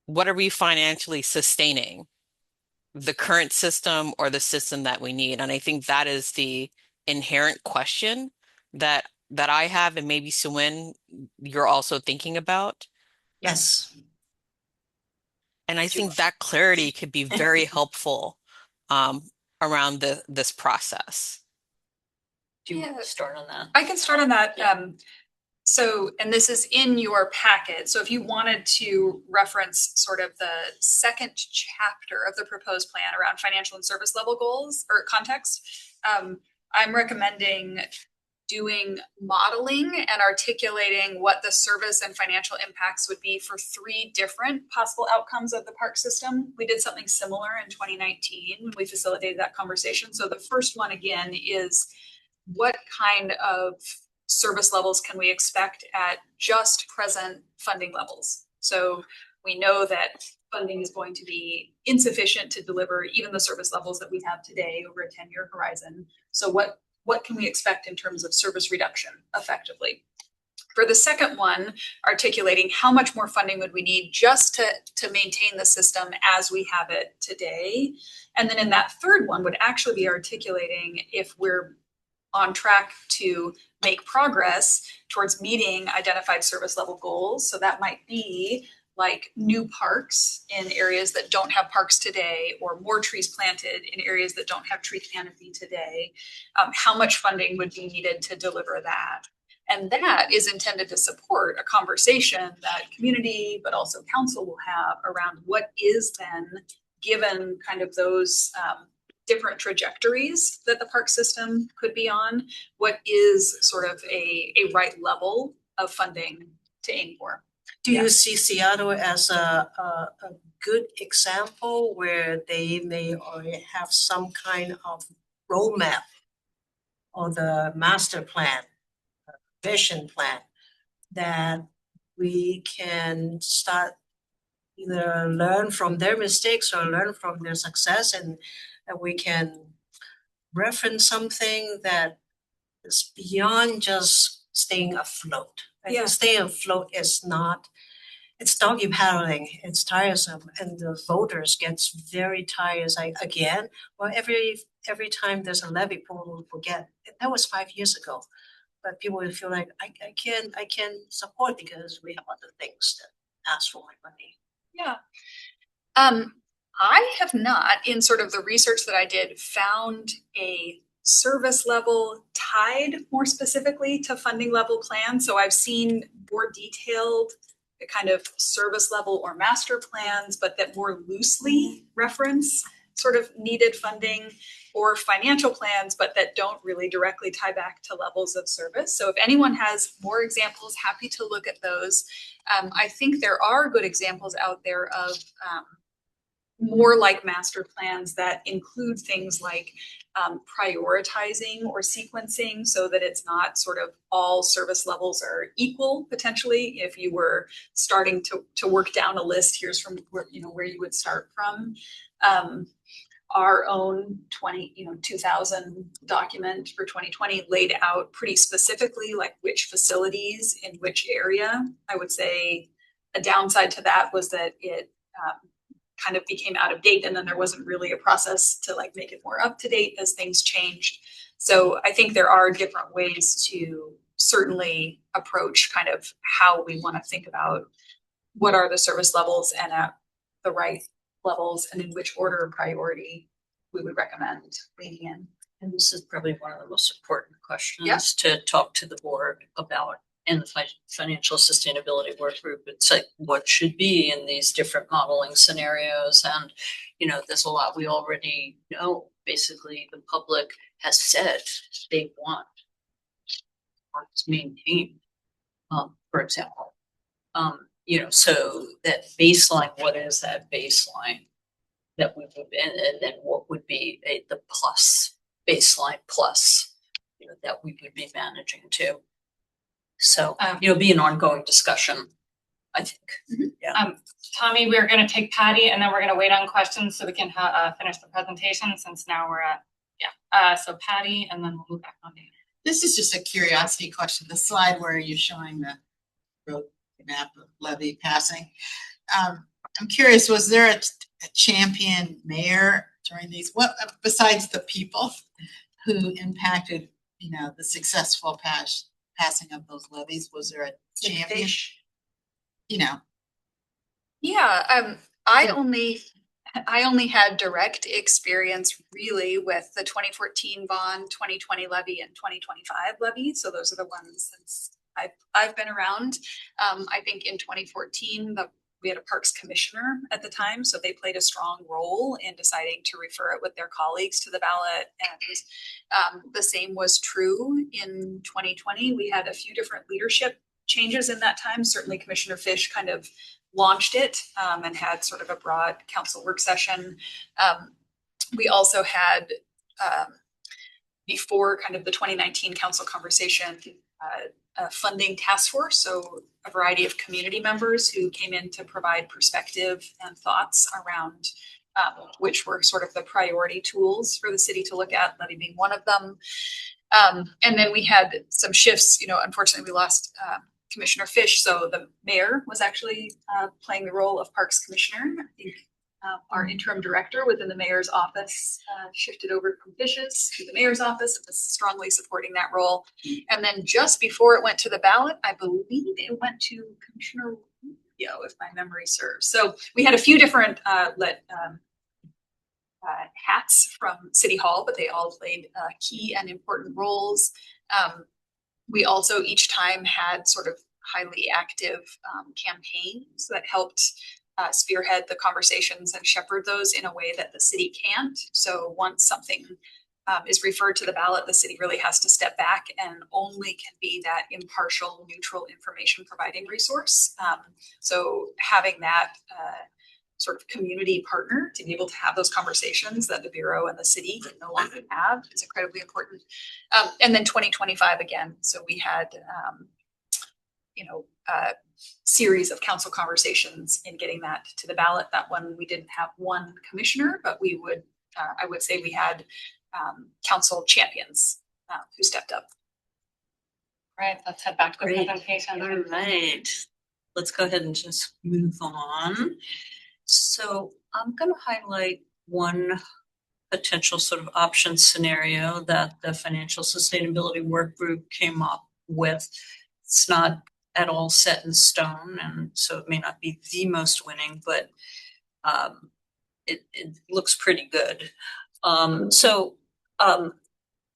what are we financially sustaining? The current system or the system that we need? And I think that is the inherent question that I have, and maybe Sue-Ann, you're also thinking about. Yes. And I think that clarity could be very helpful around this process. Do you want to start on that? I can start on that. So, and this is in your packet. So if you wanted to reference sort of the second chapter of the proposed plan around financial and service level goals or context, I'm recommending doing modeling and articulating what the service and financial impacts would be for 3 different possible outcomes of the park system. We did something similar in 2019 when we facilitated that conversation. So the first one, again, is what kind of service levels can we expect at just present funding levels? So we know that funding is going to be insufficient to deliver even the service levels that we have today over a 10-year horizon. So what can we expect in terms of service reduction effectively? For the second one, articulating how much more funding would we need just to maintain the system as we have it today. And then in that third one would actually be articulating if we're on track to make progress towards meeting identified service level goals. So that might be like new parks in areas that don't have parks today, or more trees planted in areas that don't have tree canopy today, how much funding would be needed to deliver that? And that is intended to support a conversation that community, but also council will have around what is then, given kind of those different trajectories that the park system could be on, what is sort of a right level of funding to aim for. Do you see Seattle as a good example where they may already have some kind of roadmap or the master plan, vision plan, that we can start either learn from their mistakes or learn from their success, and that we can reference something that is beyond just staying afloat. I think staying afloat is not, it's doggy paddling, it's tiresome, and the voters gets very tired. Again, well, every time there's a levy, people will forget, that was 5 years ago. But people will feel like, I can't support because we have other things that ask for my money. Yeah. I have not, in sort of the research that I did, found a service level tied more specifically to funding level plans. So I've seen more detailed kind of service level or master plans, but that more loosely reference sort of needed funding, or financial plans, but that don't really directly tie back to levels of service. So if anyone has more examples, happy to look at those. I think there are good examples out there of more like master plans that include things like prioritizing or sequencing, so that it's not sort of all service levels are equal potentially. If you were starting to work down a list, here's from where, where you would start from. Our own 2000 document for 2020 laid out pretty specifically like which facilities in which area. I would say a downside to that was that it kind of became out of date, and then there wasn't really a process to like make it more up to date as things changed. So I think there are different ways to certainly approach kind of how we want to think about what are the service levels and at the right levels, and in which order of priority we would recommend leaning in. And this is probably one of the most important questions to talk to the board about in the financial sustainability work group. It's like, what should be in these different modeling scenarios? And, there's a lot we already know. Basically, the public has said they want parks maintained, for example. So that baseline, what is that baseline that we would, and then what would be the plus baseline plus, that we would be managing to. So, be an ongoing discussion, I think. Mm-hmm. Yeah. Tommy, we're going to take Patty, and then we're going to wait on questions so we can finish the presentation, since now we're at, so Patty, and then we'll move back on to you. This is just a curiosity question. The slide where you're showing the road map of levy passing. I'm curious, was there a champion mayor during these? What besides the people who impacted, the successful passing of those levies? Was there a champion? Yeah, I only had direct experience really with the 2014 bond, 2020 levy, and 2025 levy. So those are the ones since I've been around. I think in 2014 we had a parks commissioner at the time, so they played a strong role in deciding to refer it with their colleagues to the ballot. And the same was true in 2020. We had a few different leadership changes in that time. Certainly Commissioner Fish kind of launched it and had sort of a broad council work session. We also had, before kind of the 2019 council conversation, a funding task force, so a variety of community members who came in to provide perspective and thoughts around which were sort of the priority tools for the city to look at, levy being one of them. And then we had some shifts. Unfortunately, we lost Commissioner Fish, so the mayor was actually playing the role of Parks Commissioner. I think our interim director within the mayor's office shifted over from Fish's to the mayor's office and was strongly supporting that role. And then just before it went to the ballot, I believe it went to Commissioner if my memory serves. So we had a few different hats from City Hall, but they all played key and important roles. We also each time had sort of highly active campaigns that helped spearhead the conversations and shepherd those in a way that the city can't. So once something is referred to the ballot, the city really has to step back and only can be that impartial, neutral information providing resource. So having that sort of community partner to be able to have those conversations that the Bureau and the city can no longer have is incredibly important. And then 2025 again. So we had, series of council conversations in getting that to the ballot. That one, we didn't have one commissioner, but we would, I would say we had council champions who stepped up. Right, let's head back to the Great. presentation. All right, let's go ahead and just move on. So I'm going to highlight one potential sort of option scenario that the Financial Sustainability Work Group came up with. It's not at all set in stone, and so it may not be the most winning, but it looks pretty good.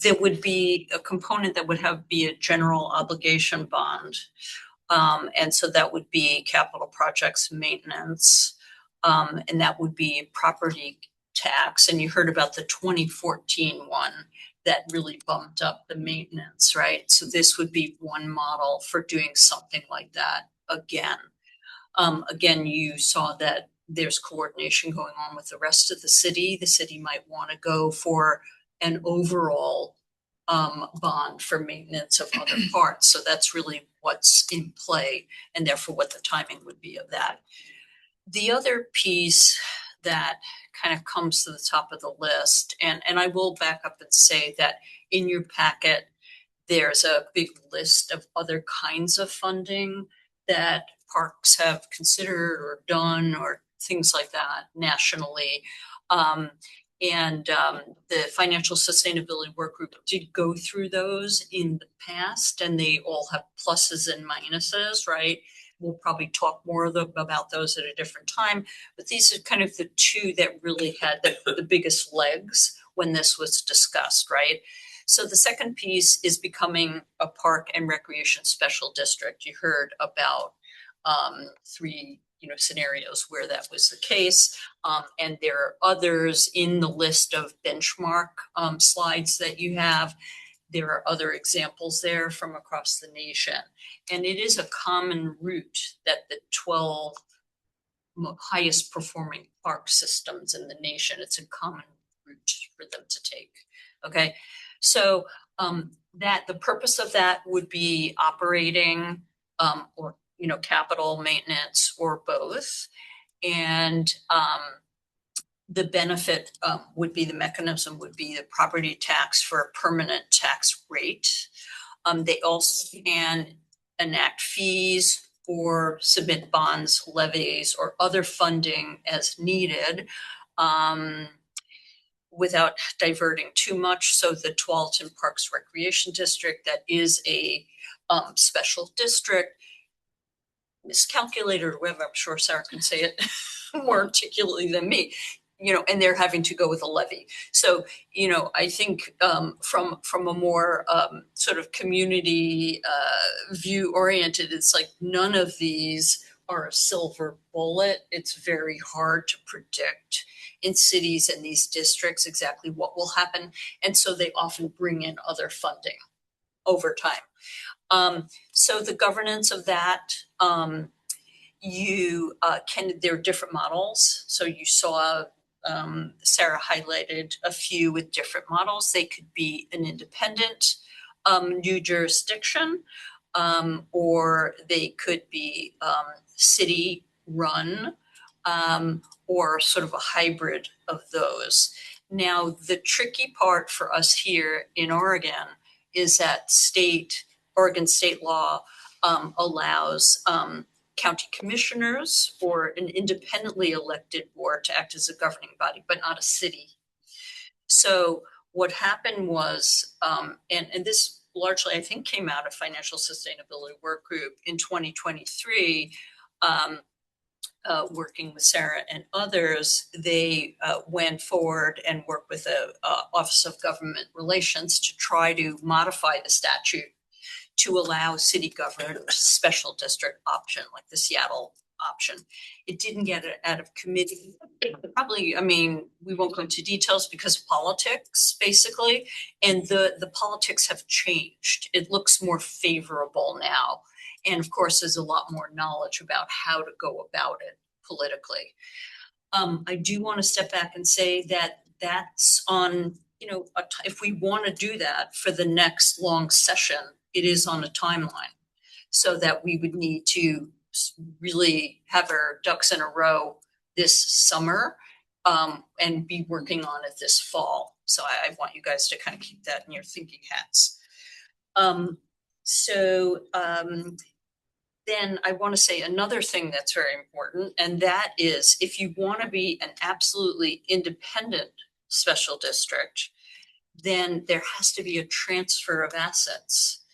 There would be a component that would be a general obligation bond. And so that would be capital projects maintenance, and that would be property tax. And you heard about the 2014 one that really bumped up the maintenance, right? So this would be one model for doing something like that again. Again, you saw that there's coordination going on with the rest of the city. The city might want to go for an overall bond for maintenance of other parts. So that's really what's in play, and therefore what the timing would be of that. The other piece that kind of comes to the top of the list, and I will back up and say that in your packet, there's a big list of other kinds of funding that parks have considered or done or things like that nationally. The Financial Sustainability Work Group did go through those in the past, and they all have pluses and minuses, right? We'll probably talk more about those at a different time, but these are kind of the two that really had the biggest legs when this was discussed, right? So the second piece is becoming a park and recreation special district. You heard about three scenarios where that was the case. And there are others in the list of benchmark slides that you have. There are other examples there from across the nation. And it is a common route that the 12 highest performing park systems in the nation, it's a common route for them to take. Okay, so that the purpose of that would be operating or capital maintenance or both. And the benefit would be, the mechanism would be the property tax for a permanent tax rate. They also can enact fees or submit bonds, levies, or other funding as needed without diverting too much. So the Tualatin Parks Recreation District, that is a special district, miscalculated or whatever, I'm sure Sarah can say it more articulately than me, and they're having to go with a levy. So, I think from a more sort of community view oriented, it's like none of these are a silver bullet. It's very hard to predict in cities and these districts exactly what will happen. And so they often bring in other funding over time. So the governance of that, there are different models. So you saw Sarah highlighted a few with different models. They could be an independent new jurisdiction, or they could be city run, or sort of a hybrid of those. Now, the tricky part for us here in Oregon is that Oregon state law allows county commissioners or an independently elected board to act as a governing body, but not a city. So what happened was, and this largely I think came out of Financial Sustainability Work Group in 2023, working with Sarah and others, they went forward and worked with the Office of Government Relations to try to modify the statute to allow city government special district option, like the Seattle option. It didn't get it out of committee. Probably, I mean, we won't go into details because of politics, basically, and the politics have changed. It looks more favorable now. And of course, there's a lot more knowledge about how to go about it politically. I do want to step back and say that that's on, if we want to do that for the next long session, it is on a timeline. So that we would need to really have our ducks in a row this summer and be working on it this fall. So I want you guys to kind of keep that in your thinking hats. Then I want to say another thing that's very important, and that is if you want to be an absolutely independent special district, then there has to be a transfer of assets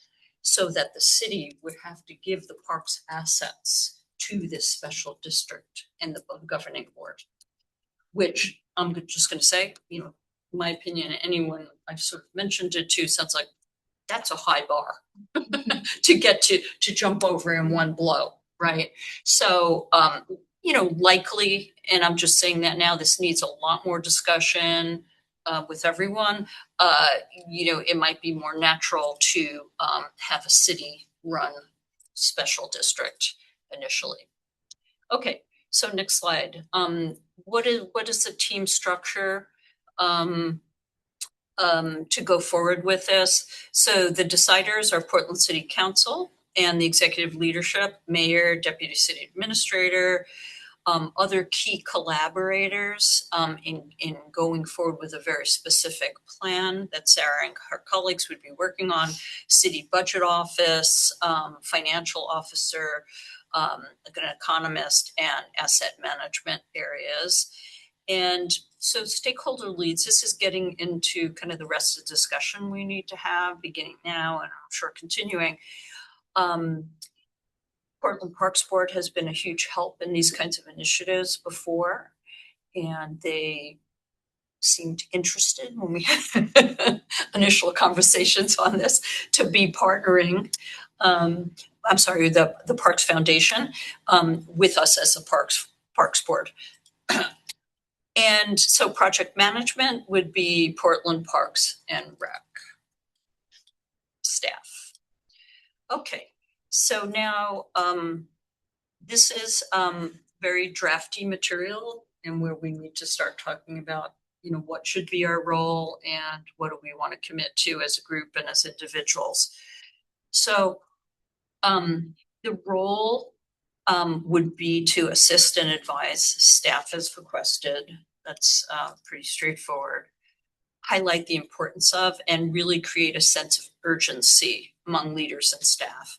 so that the city would have to give the parks assets to this special district and the governing board, which I'm just going to say, in my opinion, anyone I've sort of mentioned it to sounds like that's a high bar to get to jump over in one blow, right? So, likely, and I'm just saying that now, this needs a lot more discussion with everyone. It might be more natural to have a city-run special district initially. Okay, so next slide. What is the team structure to go forward with this? So the deciders are Portland City Council and the executive leadership, mayor, deputy city administrator, other key collaborators in going forward with a very specific plan that Sarah and her colleagues would be working on, city budget office, financial officer, an economist, and asset management areas. And so stakeholder leads, this is getting into kind of the rest of the discussion we need to have beginning now and I'm sure continuing. Portland Parks Board has been a huge help in these kinds of initiatives before, and they seemed interested when we had initial conversations on this to be partnering. The Parks Foundation with us as a Parks Board. And so project management would be Portland Parks and Rec staff. Okay. So now this is very drafty material and where we need to start talking about, what should be our role and what do we want to commit to as a group and as individuals. So the role would be to assist and advise staff as requested. That's pretty straightforward. Highlight the importance of and really create a sense of urgency among leaders and staff.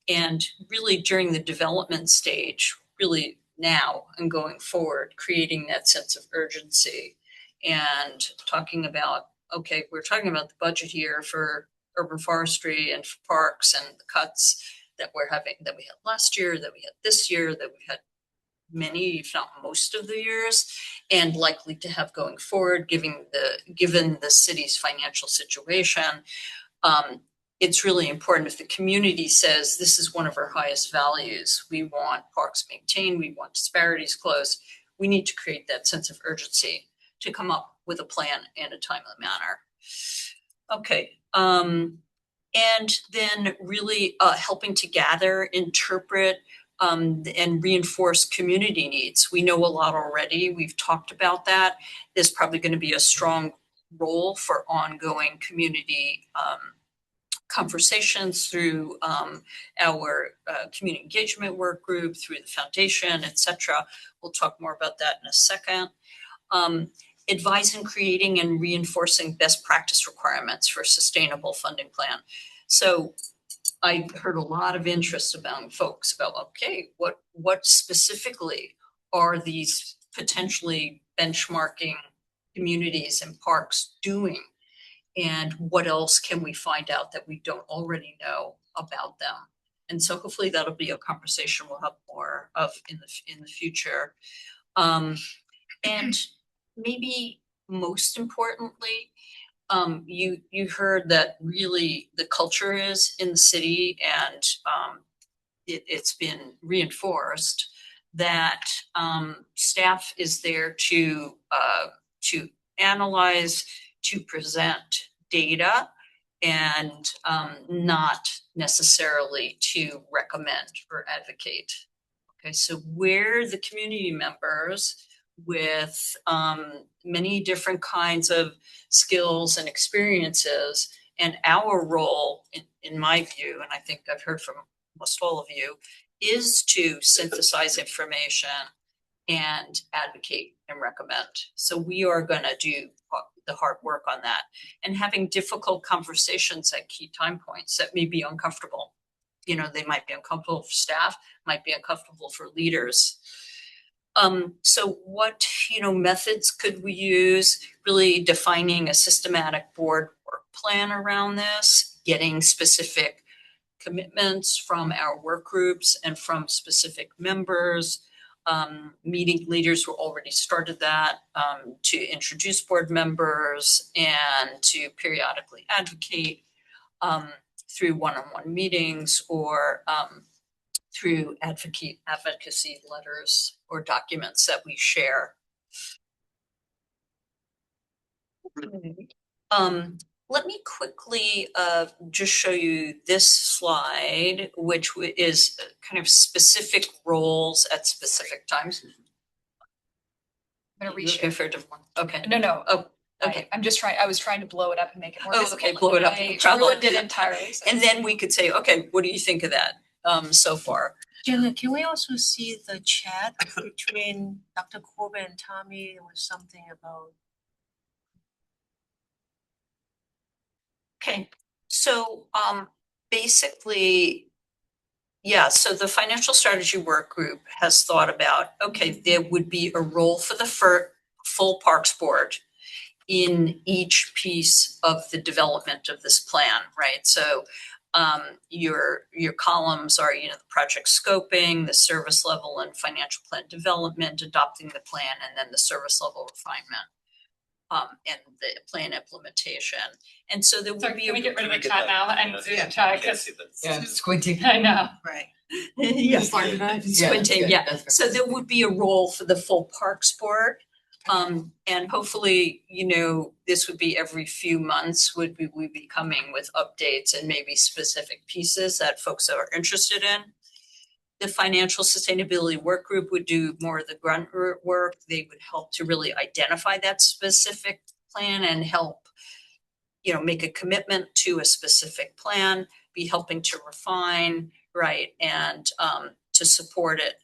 And really during the development stage, really now and going forward, creating that sense of urgency and talking about, okay, we're talking about the budget here for urban forestry and for parks and the cuts that we're having, that we had last year, that we had this year, that we had many, if not most of the years, and likely to have going forward, given the city's financial situation. It's really important if the community says this is one of our highest values. We want parks maintained. We want disparities closed. We need to create that sense of urgency to come up with a plan in a timely manner. Okay. And then really helping to gather, interpret, and reinforce community needs. We know a lot already. We've talked about that. There's probably going to be a strong role for ongoing community conversations through our community engagement work group, through the foundation, etc. We'll talk more about that in a second. Advise in creating and reinforcing best practice requirements for sustainable funding plan. So I heard a lot of interest among folks about, okay, what specifically are these potentially benchmarking communities and parks doing? And what else can we find out that we don't already know about them? And so hopefully that'll be a conversation we'll have more of in the future. And maybe most importantly, you heard that really the culture is in the city, and it's been reinforced that staff is there to analyze, to present data, and not necessarily to recommend or advocate. Okay, so we're the community members with many different kinds of skills and experiences, and our role, in my view, and I think I've heard from almost all of you, is to synthesize information and advocate and recommend. So we are going to do the hard work on that, and having difficult conversations at key time points that may be uncomfortable. You know, they might be uncomfortable for staff, might be uncomfortable for leaders. So what, methods could we use? Really defining a systematic board work plan around this, getting specific commitments from our work groups and from specific members, meeting leaders who already started that, to introduce board members and to periodically advocate through one-on-one meetings or through advocacy letters or documents that we share. Let me quickly just show you this slide, which is kind of specific roles at specific times. I'm gonna reshare. For a different one. Okay. No. Oh, okay. I was trying to blow it up and make it more Oh, visible. okay, blow it up. I Problem. ruined it entirely. So. And then we could say, okay, what do you think of that so far? Jenna, can we also see the chat between Dr. Corbett and Tommy? There was something about. Okay, so basically, yeah, so the financial strategy work group has thought about, okay, there would be a role for the full Parks Board in each piece of the development of this plan, right? So your columns are, the project scoping, the service level and financial plan development, adopting the plan, and then the service level refinement. And the plan implementation. And so there would be. Can we get rid of the chat now and Zoom chat? Yeah, squinting. I know. Right. Yeah, squinting, yeah. So there would be a role for the full Parks Board. And hopefully, this would be every few months would we be coming with updates and maybe specific pieces that folks are interested in. The financial sustainability work group would do more of the grunt work. They would help to really identify that specific plan and help, make a commitment to a specific plan, be helping to refine, right, and to support it.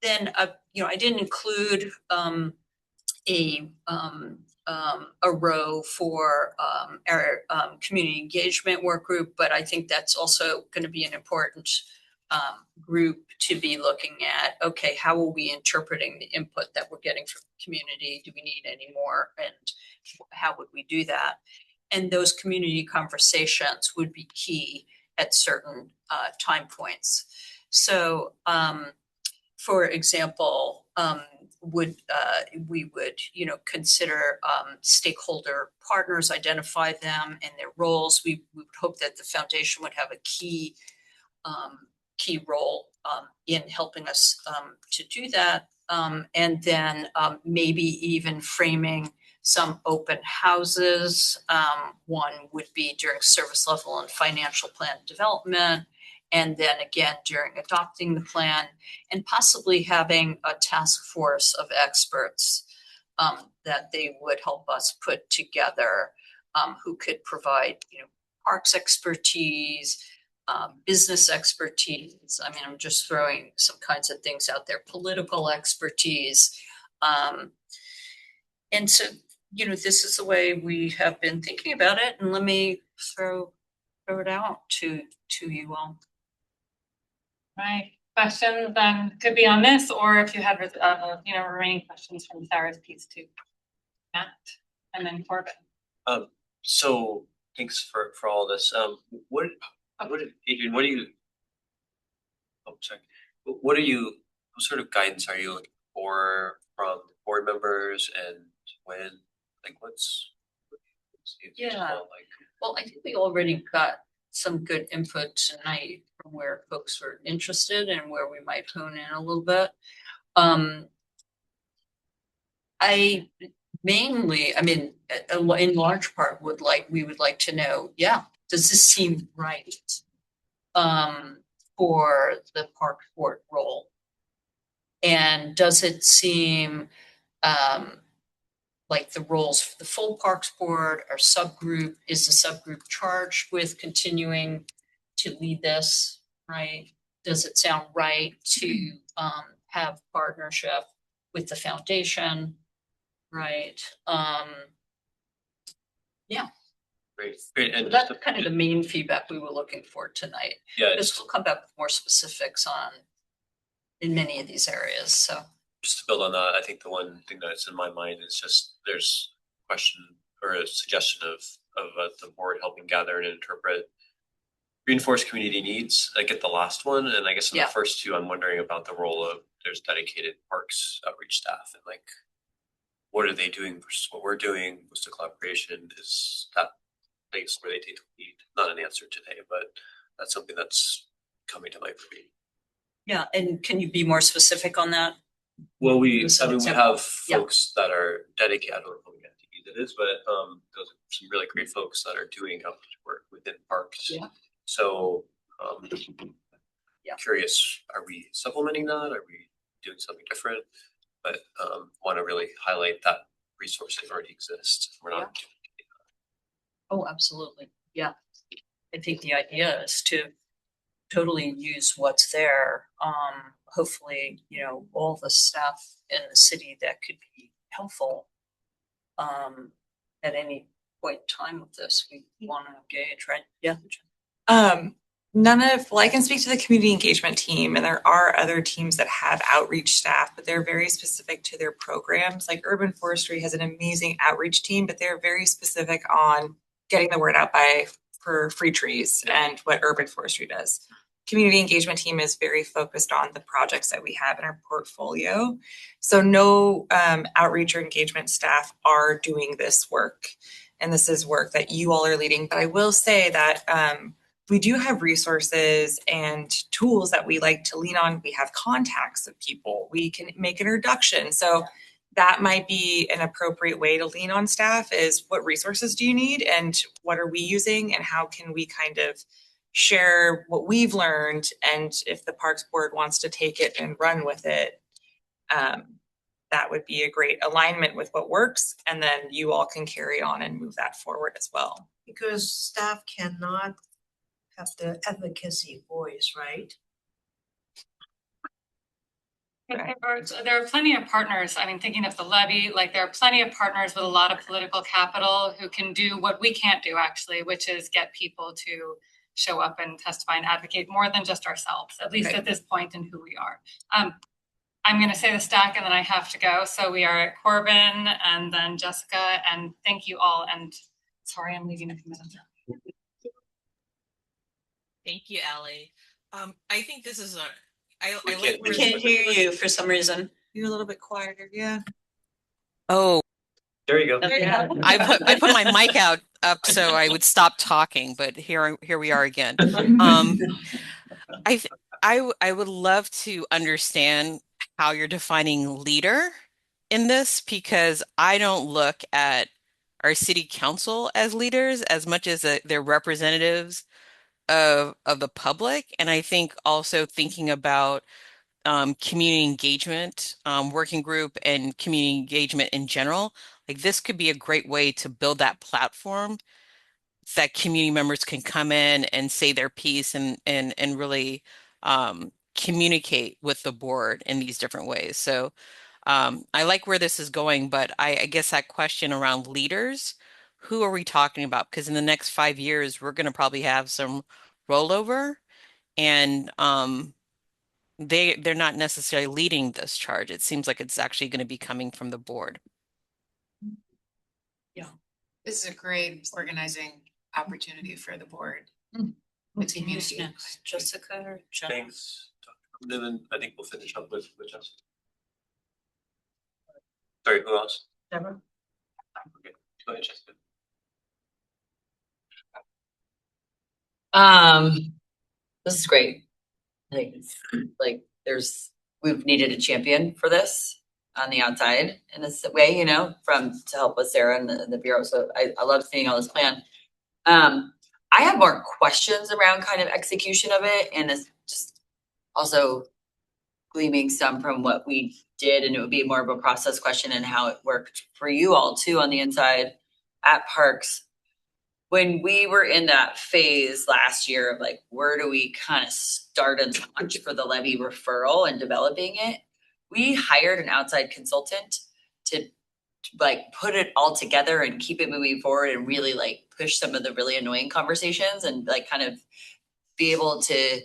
Then, I didn't include a row for our community engagement work group, but I think that's also going to be an important group to be looking at, okay, how are we interpreting the input that we're getting from the community? Do we need any more? And how would we do that? And those community conversations would be key at certain time points. So, for example, we would, consider stakeholder partners, identify them and their roles. We would hope that the foundation would have a key role in helping us to do that. And then maybe even framing some open houses. One would be during service level and financial plan development. And then again, during adopting the plan, and possibly having a task force of experts that they would help us put together, who could provide, parks expertise, business expertise. I mean, I'm just throwing some kinds of things out there, political expertise. And so, this is the way we have been thinking about it. And let me throw it out to you all. Right. Questions then could be on this, or if you had, remaining questions from Sarah's piece too. Matt, and then Corbett. So thanks for all this. Adrian, what do you sorry. What sort of guidance are you looking for from board members and when, like Yeah. like? Well, I think we already got some good input tonight from where folks were interested and where we might hone in a little bit. I mainly, I mean, in large part we would like to know, does this seem right? For the park board role? And does it seem, like the roles for the full parks board or subgroup, is the subgroup charged with continuing to lead this, right? Does it sound right to have partnership with the foundation, right? Yeah. Great. And That's kind of the main feedback we were looking for tonight. Yeah. This will come back with more specifics in many of these areas, so. Just to build on that, I think the one thing that's in my mind is just there's a question or a suggestion of the board helping gather and interpret reinforced community needs. I get the last one, and I guess in the first two, I'm wondering about the role of there's dedicated parks outreach staff and like what are they doing versus what we're doing. What's the collaboration? Is that place where they take the lead? Not an answer today, but that's something that's coming to light for me. Yeah, and can you be more specific on that? Well, we have folks that are dedicated. I don't know how many entities it is, but those are some really great folks that are doing outreach work within parks. Yeah. So, curious, are we supplementing that? Are we doing something different? But want to really highlight that resources already exist. We're not. Oh, absolutely. Yeah. I think the idea is to totally use what's there. Hopefully, all the staff in the city that could be helpful at any point in time with this, we want to engage, right? Yeah. I can speak to the community engagement team, and there are other teams that have outreach staff, but they're very specific to their programs. Like Urban Forestry has an amazing outreach team, but they're very specific on getting the word out for free trees and what Urban Forestry does. Community engagement team is very focused on the projects that we have in our portfolio. So no outreach or engagement staff are doing this work. And this is work that you all are leading. But I will say that we do have resources and tools that we like to lean on. We have contacts of people. We can make introductions. So that might be an appropriate way to lean on staff is what resources do you need and what are we using and how can we kind of share what we've learned, and if the Parks Board wants to take it and run with it, that would be a great alignment with what works, and then you all can carry on and move that forward as well. Because staff cannot have the advocacy voice, right? There are plenty of partners. I mean, thinking of the levy, like there are plenty of partners with a lot of political capital who can do what we can't do actually, which is get people to show up and testify and advocate more than just ourselves, at least at this point in who we are. I'm going to say the stack and then I have to go. So we are at Corbin and then Jessica, and thank you all. And sorry, I'm leaving a few minutes. Thank you, Allie. I think this is We can't hear you for some reason. You're a little bit quieter, yeah. Oh, there you go. I put my mic up so I would stop talking, but here we are again. I would love to understand how you're defining leader in this, because I don't look at our city council as leaders as much as they're representatives of the public. And I think also thinking about community engagement, working group and community engagement in general, like this could be a great way to build that platform that community members can come in and say their piece and really communicate with the board in these different ways. So I like where this is going, but I guess that question around leaders, who are we talking about? Because in the next 5 years, we're going to probably have some rollover, and they're not necessarily leading this charge. It seems like it's actually going to be coming from the board. Yeah, this is a great organizing opportunity for the board. The community. Jessica or John? Thanks. And then I think we'll finish up with Justin. Sorry, who else? Deborah? Okay, go ahead, Jessica. This is great. We've needed a champion for this on the outside in this way, you know, to help with Sarah and the Bureau. So I love seeing all this plan. I have more questions around kind of execution of it, and it's just also gleaming some from what we did, and it would be more of a process question and how it worked for you all too on the inside at Parks. When we were in that phase last year of like, where do we kind of start and launch for the levy referral and developing it? We hired an outside consultant to like put it all together and keep it moving forward and really like push some of the really annoying conversations and like kind of be able to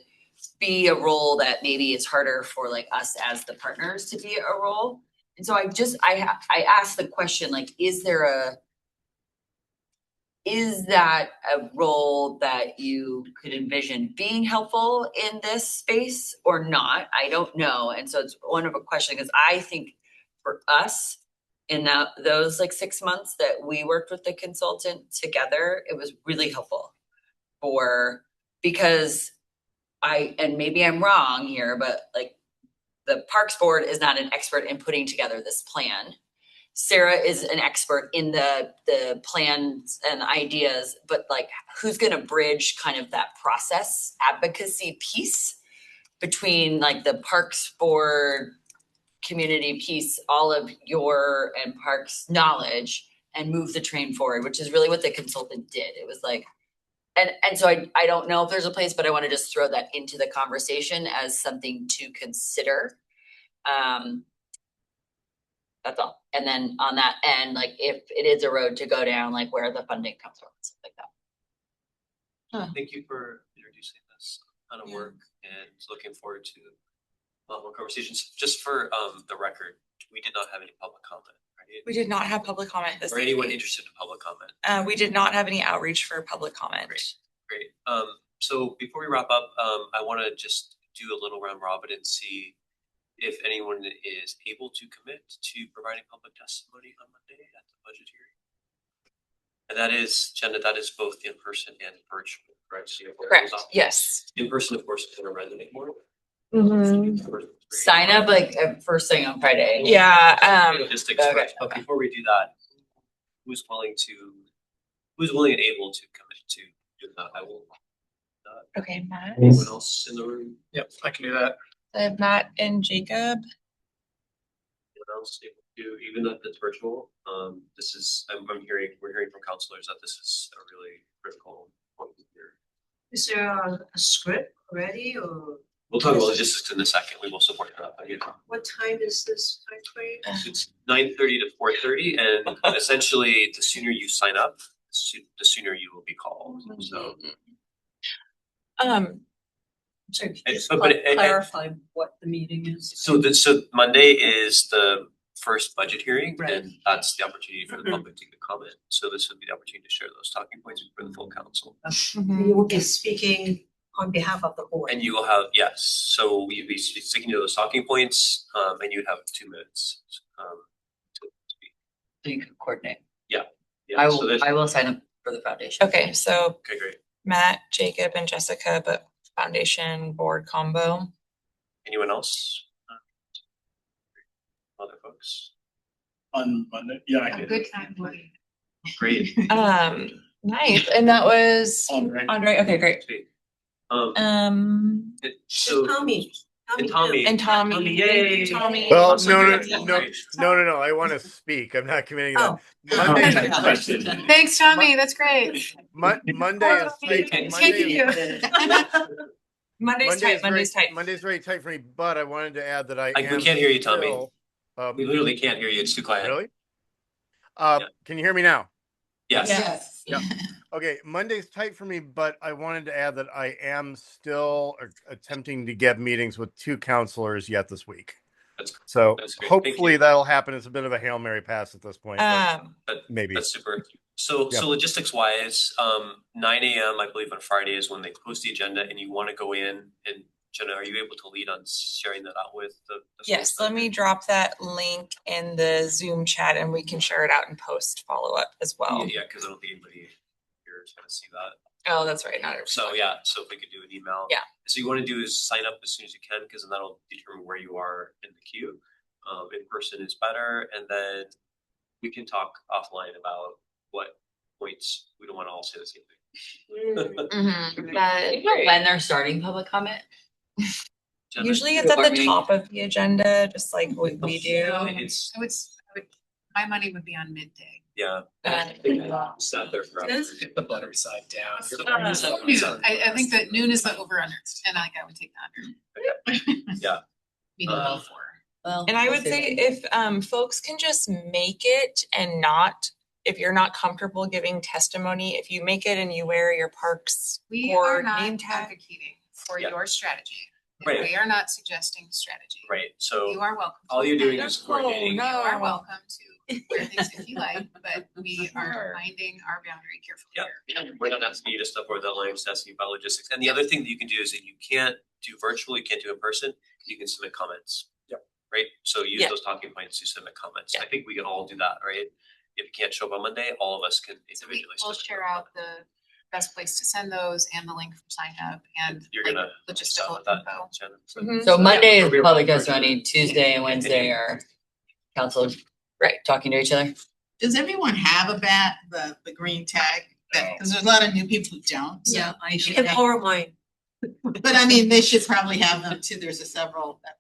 be a role that maybe is harder for like us as the partners to be a role. And so I asked the question, like, is that a role that you could envision being helpful in this space or not? I don't know. And so it's one of a question, because I think for us in those like 6 months that we worked with the consultant together, it was really helpful because and maybe I'm wrong here, but like the Parks Board is not an expert in putting together this plan. Sarah is an expert in the plans and ideas, but like who's going to bridge kind of that process advocacy piece between like the Parks Board community piece, all of your and Parks knowledge, and move the train forward, which is really what the consultant did. It was like, and so I don't know if there's a place, but I want to just throw that into the conversation as something to consider. That's all. And then on that end, like if it is a road to go down, like where the funding comes from, stuff like that. Thank you for introducing this kind of work, and looking forward to a lot more conversations. Just for the record, we did not have any public comment, right? We did not have public comment this Or anyone interested in public comment. We did not have any outreach for public comment. Great. So before we wrap up, I want to just do a little round robin and see if anyone is able to commit to providing public testimony on Monday at the budget hearing. And that is, Jenna, that is both in person and virtual, correct? So Correct, yes. In person, of course, is going to resonate more. Sign up like first thing on Friday. Yeah. Logistics first, but before we do that, who's willing and able to commit to do that? I will. Okay, Matt. Anyone else in the room? Yep, I can do that. I have Matt and Jacob. Anyone else able to do, even though it's virtual? This is, we're hearing from counselors that this is a really critical point here. Is there a script ready or? We'll talk about logistics in a second. We will support that. What time is this time frame? It's 9:30 to 4:30, and essentially, the sooner you sign up, the sooner you will be called. So. Sorry, And- just but clarify what the meeting is. So Monday is the first budget hearing, Right. and that's the opportunity for the public to give comment. So this would be the opportunity to share those talking points for the full council. You will be speaking on behalf of the board. And you will have, yes, so you'd be sticking to those talking points, and you'd have 2 minutes. To speak. So you can coordinate. Yeah. I so there's- will sign up for the foundation. Okay, so Okay, great. Matt, Jacob, and Jessica, but foundation board combo. Anyone else? Other folks? On Monday, yeah, I A did. good time. Great. Nice, and that was Andre. Okay, great. Sweet. So Tommy. And Tommy. And Tommy. Yay. Tommy. Well, Also no, great. no. I want to speak. I'm not committing to Oh. that. Thanks, Tommy. That's great. Monday is tight. Taking you. Monday's tight. Monday's very tight for me, but I wanted to add that We am can't hear you, Tommy. still, We literally can't hear you. It's too quiet. Really? Can you hear me now? Yes. Yeah. Okay, Monday's tight for me, but I wanted to add that I am still attempting to get meetings with 2 counselors yet this week. So that's great. Thank hopefully you. that'll happen. It's a bit of a Hail Mary pass at this point. but maybe. That's super. So logistics wise, 9 a.m. I believe on Friday is when they post the agenda, and you want to go in and Jenna, are you able to lead on sharing that out with the? Yes, let me drop that link in the Zoom chat and we can share it out and post follow-up as well. Yeah, because I don't think anybody here is gonna see that. Oh, that's right, not everyone. So yeah, so if we could do an email. Yeah. So you want to do is sign up as soon as you can, because then that'll determine where you are in the queue. In person is better, and then we can talk offline about what points, we don't want to all say the same thing. When they're starting public comment? Jenna? Usually it's at Board the meeting? top of the agenda, just like what we do. It's, My money would be on midday. yeah. It's not there forever. Get the butter side down. Noon. I think that noon is the over under, and I would take the under. Yeah. Meeting before. Well, And I we'll would see. say if folks can just make it and not, if you're not comfortable giving testimony, if you make it and you wear your parks We are board not name tag. advocating for Yeah. your strategy. Right. We are not suggesting strategy. Right, so You are welcome. all to you're doing amend. is coordinating. You are welcome to wear things if you like, but we are finding our boundary carefully Yeah, here. we're not asking you to stuff over the lines, asking about logistics. And the other thing that you can do is that you can't do virtual, you can't do in person, you can submit comments. Yep. Right, so use Yeah. those talking points to submit comments. Yeah. I think we can all do that, right? If you can't show up on Monday, all of us can So individually. we'll submit share out the best place to send those and the link for sign up and You're like gonna logistical with that, info. Jenna. Mhm. So Monday is We're public virtual. testimony, Tuesday and Wednesday are council, right, talking to each other. Does everyone have the green tag? Because there's a lot of new people who don't. So Yeah, they you should can have- borrow mine. But I mean, they should probably have them too. There's several that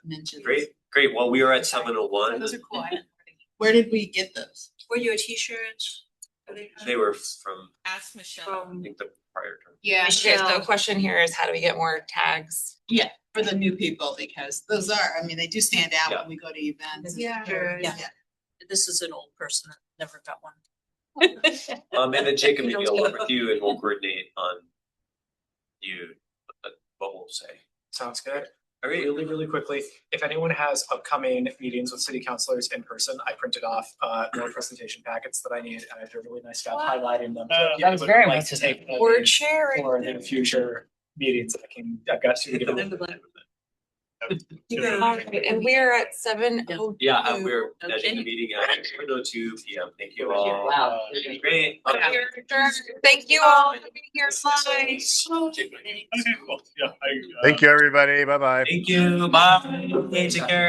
mentioned. Great, well, we are at 7:01. Those are cool. I didn't- Where did we get those? Were you a t-shirt? They were from, Ask Michelle. I think, the prior term. Yeah. Okay, so the question here is how do we get more tags? Yeah, for the new people, because those are, I mean, they do stand out Yeah. when we go to events. Yeah. Yeah. This is an old person that never got one. And then Jacob, maybe I'll work with you and we'll coordinate on what we'll say. Sounds good. All right. Really, really quickly, if anyone has upcoming meetings with city councilors in person, I printed off more presentation packets that I need, and I did a really nice job highlighting them. If That was anyone very would like much to of take them Word sharing. for the future meetings, I've got two to give away. And we are at 7:02. Yeah, we're Okay. ending the meeting at 2:02 PM. Thank you all. Wow. Great. Thank you all for being here tonight. Okay, cool. Yeah, Thank you, everybody. Bye-bye. Thank you. Bye. Take care.